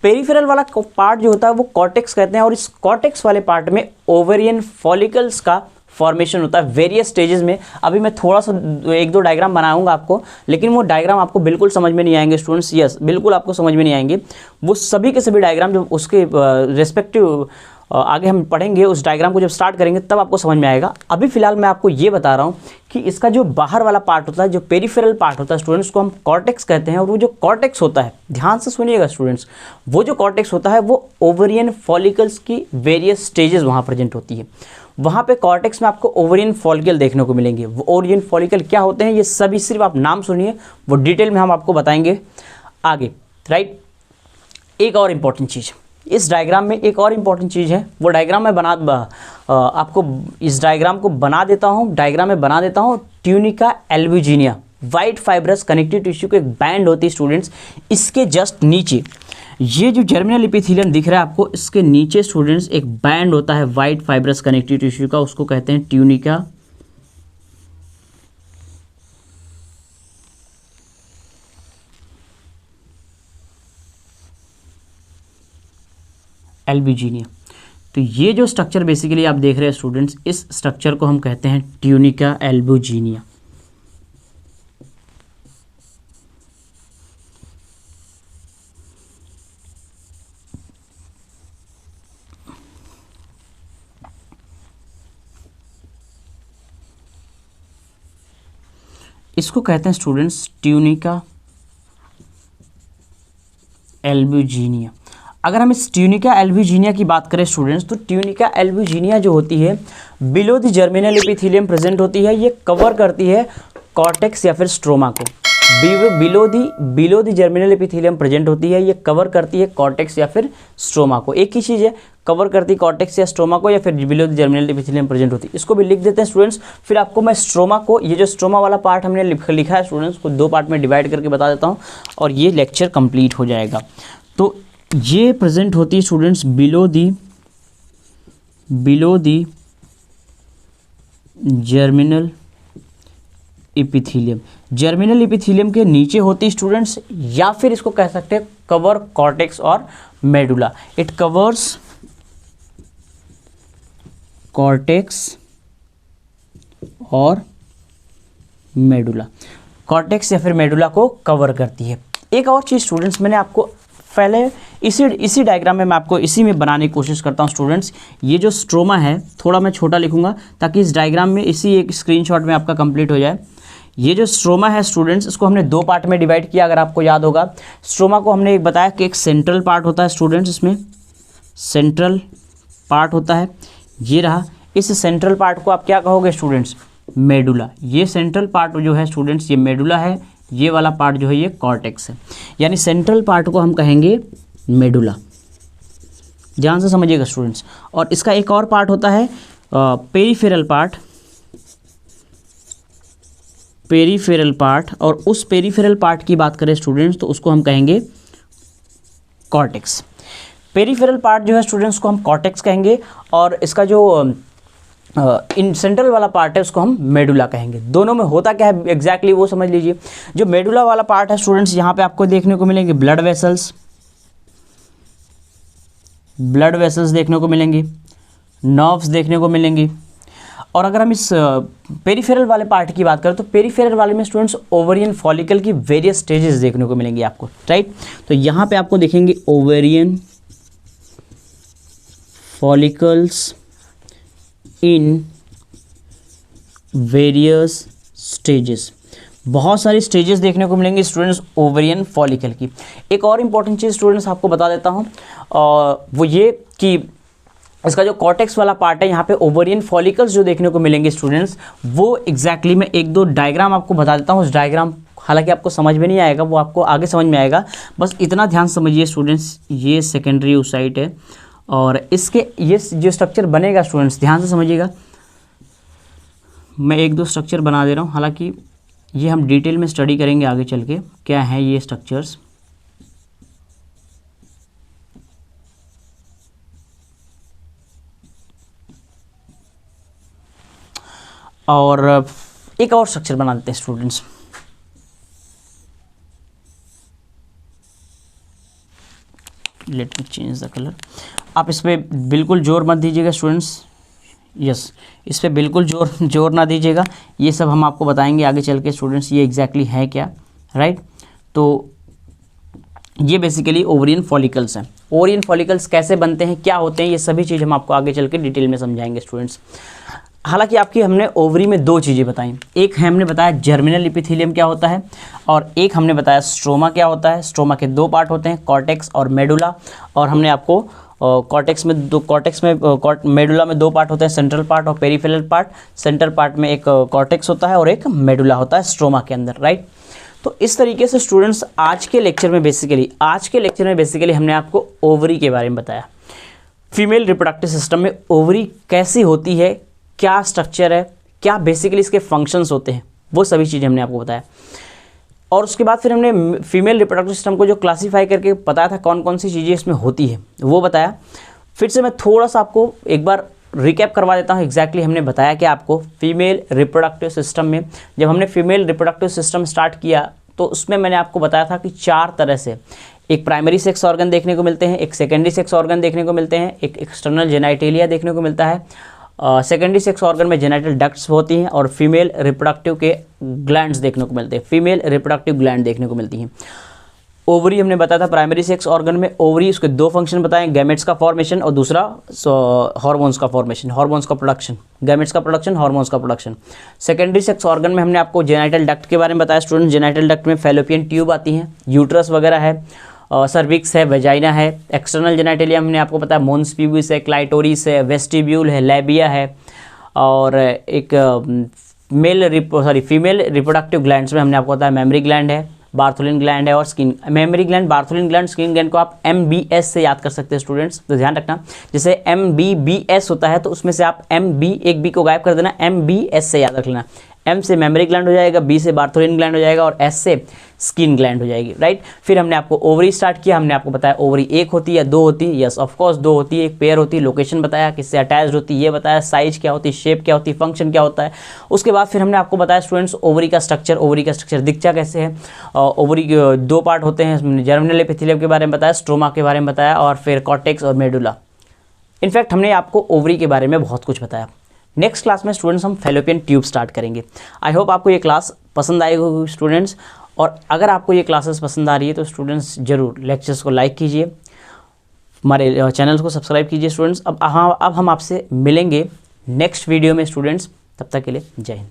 पेरिफेरल वाला पार्ट जो होता है वो कॉर्टेक्स कहते हैं। और इस कॉर्टेक्स वाले पार्ट में ओवेरियन फॉलिकल्स का फॉर्मेशन होता है वेरियस स्टेजेस में। अभी मैं थोड़ा सा 1-2 डायग्राम बनाऊंगा आपको, लेकिन वो डायग्राम आपको बिल्कुल समझ में नहीं आएंगे स्टूडेंट्स। यस, बिल्कुल आपको समझ में नहीं आएंगे। वो सभी के सभी डायग्राम जो उसके रेस्पेक्टिव आगे हम पढ़ेंगे, उस डायग्राम को जब स्टार्ट करेंगे तब आपको समझ में आएगा। अभी फिलहाल मैं आपको ये बता रहा हूँ कि इसका जो बाहर वाला पार्ट होता है, जो पेरिफेरल पार्ट होता है स्टूडेंट्स, को हम कॉर्टेक्स कहते हैं। और वो जो कॉर्टेक्स होता है, ध्यान से सुनिएगा स्टूडेंट्स, वो जो कॉर्टेक्स होता है वो ओवेरियन फॉलिकल्स की वेरियस स्टेजेस वहाँ प्रेजेंट होती है। वहाँ पे कॉर्टेक्स में आपको ओवेरियन फॉलिकल देखने को मिलेंगे। वो ओवेरियन फॉलिकल क्या होते हैं, ये सभी सिर्फ आप नाम सुनिए, वो डिटेल में हम आपको बताएंगे आगे, राइट। एक और इम्पॉर्टेंट चीज़ इस डायग्राम में, एक और इम्पॉर्टेंट चीज़ है, वो डायग्राम में आपको इस डायग्राम को बना देता हूँ, डायग्राम में बना देता हूँ। Tunica albuginea white fibrous connective tissue की एक बैंड होती है स्टूडेंट्स। इसके जस्ट नीचे ये जो जर्मिनल एपिथेलियम दिख रहा है आपको, इसके नीचे स्टूडेंट्स एक बैंड होता है वाइट फाइब्रस कनेक्टिव टिश्यू का, उसको कहते हैं ट्यूनिका एल्ब्यूजिनिया। तो ये जो स्ट्रक्चर बेसिकली आप देख रहे हैं स्टूडेंट्स, इस स्ट्रक्चर को हम कहते हैं ट्यूनिका एल्ब्यूजिनिया। इसको कहते हैं स्टूडेंट्स ट्यूनिका एल्ब्यूजिनिया। अगर हम इस ट्यूनिका एल्ब्यूजिनिया की बात करें स्टूडेंट्स, तो ट्यूनिका एल्ब्यूजिनिया जो होती है below the germinal epithelium present होती है। ये कवर करती है कॉर्टेक्स या फिर स्ट्रोमा को। Below the germinal epithelium present होती है, ये कवर करती है कॉर्टेक्स या फिर स्ट्रोमा को। एक ही चीज़ है, कवर करती है कॉर्टेक्स या स्ट्रोमा को, या फिर below the germinal epithelium present होती है। इसको भी लिख देते हैं स्टूडेंट्स। फिर आपको मैं स्ट्रोमा को, ये जो स्ट्रोमा वाला पार्ट हमने लिखा है स्टूडेंट्स, को 2 पार्ट में डिवाइड करके बता देता हूँ और ये लेक्चर कंप्लीट हो जाएगा। तो ये प्रेजेंट होती है students below the germinal epithelium. Germinal epithelium के नीचे होती है स्टूडेंट्स, या फिर इसको कह सकते हैं कवर कॉर्टेक्स और मेडुला। इट कवर्स कॉर्टेक्स और मेडुला। कॉर्टेक्स या फिर मेडुला को कवर करती है। एक और चीज़ स्टूडेंट्स, मैंने आपको पहले इसी डायग्राम में मैं आपको इसी में बनाने की कोशिश करता हूँ स्टूडेंट्स। ये जो स्ट्रोमा है थोड़ा मैं छोटा लिखूंगा ताकि इस डायग्राम में इसी एक स्क्रीनशॉट में आपका कंप्लीट हो जाए। ये जो स्ट्रोमा है स्टूडेंट्स, इसको हमने 2 पार्ट में डिवाइड किया। अगर आपको याद होगा, स्ट्रोमा को हमने एक बताया कि एक सेंट्रल पार्ट होता है स्टूडेंट्स, इसमें सेंट्रल पार्ट होता है, ये रहा। इस सेंट्रल पार्ट को आप क्या कहोगे स्टूडेंट्स? मेडुला। ये सेंट्रल पार्ट जो है स्टूडेंट्स, ये मेडुला है, ये वाला पार्ट जो है ये कॉर्टेक्स है। यानी सेंट्रल पार्ट को हम कहेंगे मेडुला। ध्यान से समझिएगा स्टूडेंट्स। और इसका एक और पार्ट होता है पेरिफेरल पार्ट। और उस पेरिफेरल पार्ट की बात करें स्टूडेंट्स तो उसको हम कहेंगे कॉर्टेक्स। पेरिफेरल पार्ट जो है स्टूडेंट्स को हम कॉर्टेक्स कहेंगे, और इसका जो इन सेंट्रल वाला पार्ट है उसको हम मेडुला कहेंगे। दोनों में होता क्या है एग्जैक्टली वो समझ लीजिए। जो मेडुला वाला पार्ट है स्टूडेंट्स, यहाँ पे आपको देखने को मिलेंगे ब्लड वेसल्स देखने को मिलेंगी, नर्व्स देखने को मिलेंगी। और अगर हम इस पेरिफेरल वाले पार्ट की बात करें तो पेरिफेरल वाले में स्टूडेंट्स ओवेरियन फॉलिकल की वेरियस स्टेजेस देखने को मिलेंगी आपको, राइट। तो यहाँ पे आपको देखेंगे ovarian follicles in various stages. बहुत सारी स्टेजेस देखने को मिलेंगे स्टूडेंट्स ओवेरियन फॉलिकल की। एक और इम्पॉर्टेंट चीज़ स्टूडेंट्स आपको बता देता हूँ, वो ये कि इसका जो कॉर्टेक्स वाला पार्ट है, यहाँ पे ओवेरियन फॉलिकल्स जो देखने को मिलेंगे स्टूडेंट्स, वो एग्जैक्टली मैं 1-2 डायग्राम आपको बता देता हूँ। उस डायग्राम हालांकि आपको समझ में नहीं आएगा, वो आपको आगे समझ में आएगा। बस इतना ध्यान समझिए स्टूडेंट्स, ये सेकेंडरी ओसाइट है और इसके ये जो स्ट्रक्चर बनेगा स्टूडेंट्स ध्यान से समझिएगा। मैं 1-2 स्ट्रक्चर बना दे रहा हूँ, हालांकि ये हम डिटेल में स्टडी करेंगे आगे चल के क्या है ये स्ट्रक्चर्स। और एक और स्ट्रक्चर बना देते हैं students. Let me change the colour. आप इस पर बिल्कुल जोर मत दीजिएगा स्टूडेंट्स, यस, इस पर बिल्कुल जोर ना दीजिएगा। ये सब हम आपको बताएंगे आगे चल के स्टूडेंट्स ये एग्जैक्टली है क्या, राइट। तो ये बेसिकली ओवेरियन फॉलिकल्स हैं। ओवेरियन फॉलिकल्स कैसे बनते हैं, क्या होते हैं, ये सभी चीज़ हम आपको आगे चल के डिटेल में समझाएंगे स्टूडेंट्स। हालांकि आपकी हमने ओवरी में 2 चीज़ें बताई। एक है हमने बताया जर्मिनल एपिथेलियम क्या होता है, और एक हमने बताया स्ट्रोमा क्या होता है। स्ट्रोमा के 2 पार्ट होते हैं, कॉर्टेक्स और मेडुला। और हमने आपको मेडुला में 2 पार्ट होते हैं, सेंट्रल पार्ट और पेरिफेरल पार्ट। सेंट्रल पार्ट में एक कॉर्टेक्स होता है और एक मेडुला होता है स्ट्रोमा के अंदर, राइट। तो इस तरीके से स्टूडेंट्स आज के लेक्चर में बेसिकली हमने आपको ओवरी के बारे में बताया। फीमेल रिप्रोडक्टिव सिस्टम में ओवरी कैसी होती है, क्या स्ट्रक्चर है, क्या बेसिकली इसके फंक्शंस होते हैं, वो सभी चीज़ें हमने आपको बताया। और उसके बाद फिर हमने फीमेल रिप्रोडक्टिव सिस्टम को जो क्लासीफाई करके बताया था कौन कौन सी चीज़ें इसमें होती है वो बताया। फिर से मैं थोड़ा सा आपको एक बार रिकैप करवा देता हूँ। एग्जैक्टली हमने बताया कि आपको फीमेल रिप्रोडक्टिव सिस्टम में, जब हमने फीमेल रिप्रोडक्टिव सिस्टम स्टार्ट किया तो उसमें मैंने आपको बताया था कि 4 तरह से, एक प्राइमरी सेक्स ऑर्गन देखने को मिलते हैं, एक सेकेंडरी सेक्स ऑर्गन देखने को मिलते हैं, एक एक्सटर्नल जेनाइटेलिया देखने को मिलता है। सेकेंडरी सेक्स ऑर्गन में जेनाइटल डक्ट्स होती हैं और फीमेल रिप्रोडक्टिव के ग्लैंड्स देखने को मिलते हैं, फीमेल रिप्रोडक्टिव ग्लैंड देखने को मिलती हैं। ओवरी हमने बताया था प्राइमरी सेक्स ऑर्गन में, ओवरी उसके दो फंक्शन बताएं, गैमेट्स का फॉर्मेशन और दूसरा हार्मोन्स का फॉर्मेशन, हार्मोन्स का प्रोडक्शन, गैमेट्स का प्रोडक्शन, हार्मोन्स का प्रोडक्शन। सेकेंडरी सेक्स ऑर्गन में हमने आपको जेनाइटल डक्ट के बारे में बताया स्टूडेंट, जेनाइटल डक्ट में फैलोपियन ट्यूब आती हैं, यूट्रस वगैरह है, सर्विक्स है, वेजाइना है। एक्सटर्नल जेनाइटेलिया हमने आपको बताया मोन्स प्यूबिस है, क्लाइटोरिस है, वेस्टिब्यूल है, लैबिया है, और एक फीमेल रिप्रोडक्टिव ग्लैंड्स में हमने आपको बताया मेमरी ग्लैंड है, बार्थोलिन ग्लैंड है और skin mammary gland, Bartholin gland, skin gland को आप MBS से याद कर सकते हैं स्टूडेंट्स, तो ध्यान रखना। जैसे MBBS होता है तो उसमें से आप MB एक B को गायब कर देना, MBS से याद रख लेना। M से मेमरी ग्लैंड हो जाएगा, B से बार्थोलिन ग्लैंड हो जाएगा और S से स्किन ग्लैंड हो जाएगी, राइट। फिर हमने आपको ओवरी स्टार्ट किया, हमने आपको बताया ओवरी एक होती है या दो होती है, यस ऑफ कोर्स दो होती है, एक पेयर होती है, लोकेशन बताया, किससे अटैच्ड होती है ये बताया, साइज क्या होती है, शेप क्या होती है, फंक्शन क्या होता है। उसके बाद फिर हमने आपको बताया स्टूडेंट्स ओवरी का स्ट्रक्चर, ओवरी का स्ट्रक्चर दिखता कैसे है। ओवरी के दो पार्ट होते हैं, जर्मिनल एपिथेलियम के बारे में बताया, स्ट्रोमा के बारे में बताया और फिर कॉर्टेक्स और मेडुला। इनफैक्ट हमने आपको ओवरी के बारे में बहुत कुछ बताया। नेक्स्ट क्लास में स्टूडेंट्स हम फैलोपियन ट्यूब स्टार्ट करेंगे। आई होप आपको ये क्लास पसंद आई होगी स्टूडेंट्स, और अगर आपको ये क्लासेस पसंद आ रही है तो स्टूडेंट्स जरूर लेक्चर्स को लाइक कीजिए, हमारे चैनल को सब्सक्राइब कीजिए स्टूडेंट्स। अब हम आपसे मिलेंगे नेक्स्ट वीडियो में स्टूडेंट्स, तब तक के लिए जय हिंद।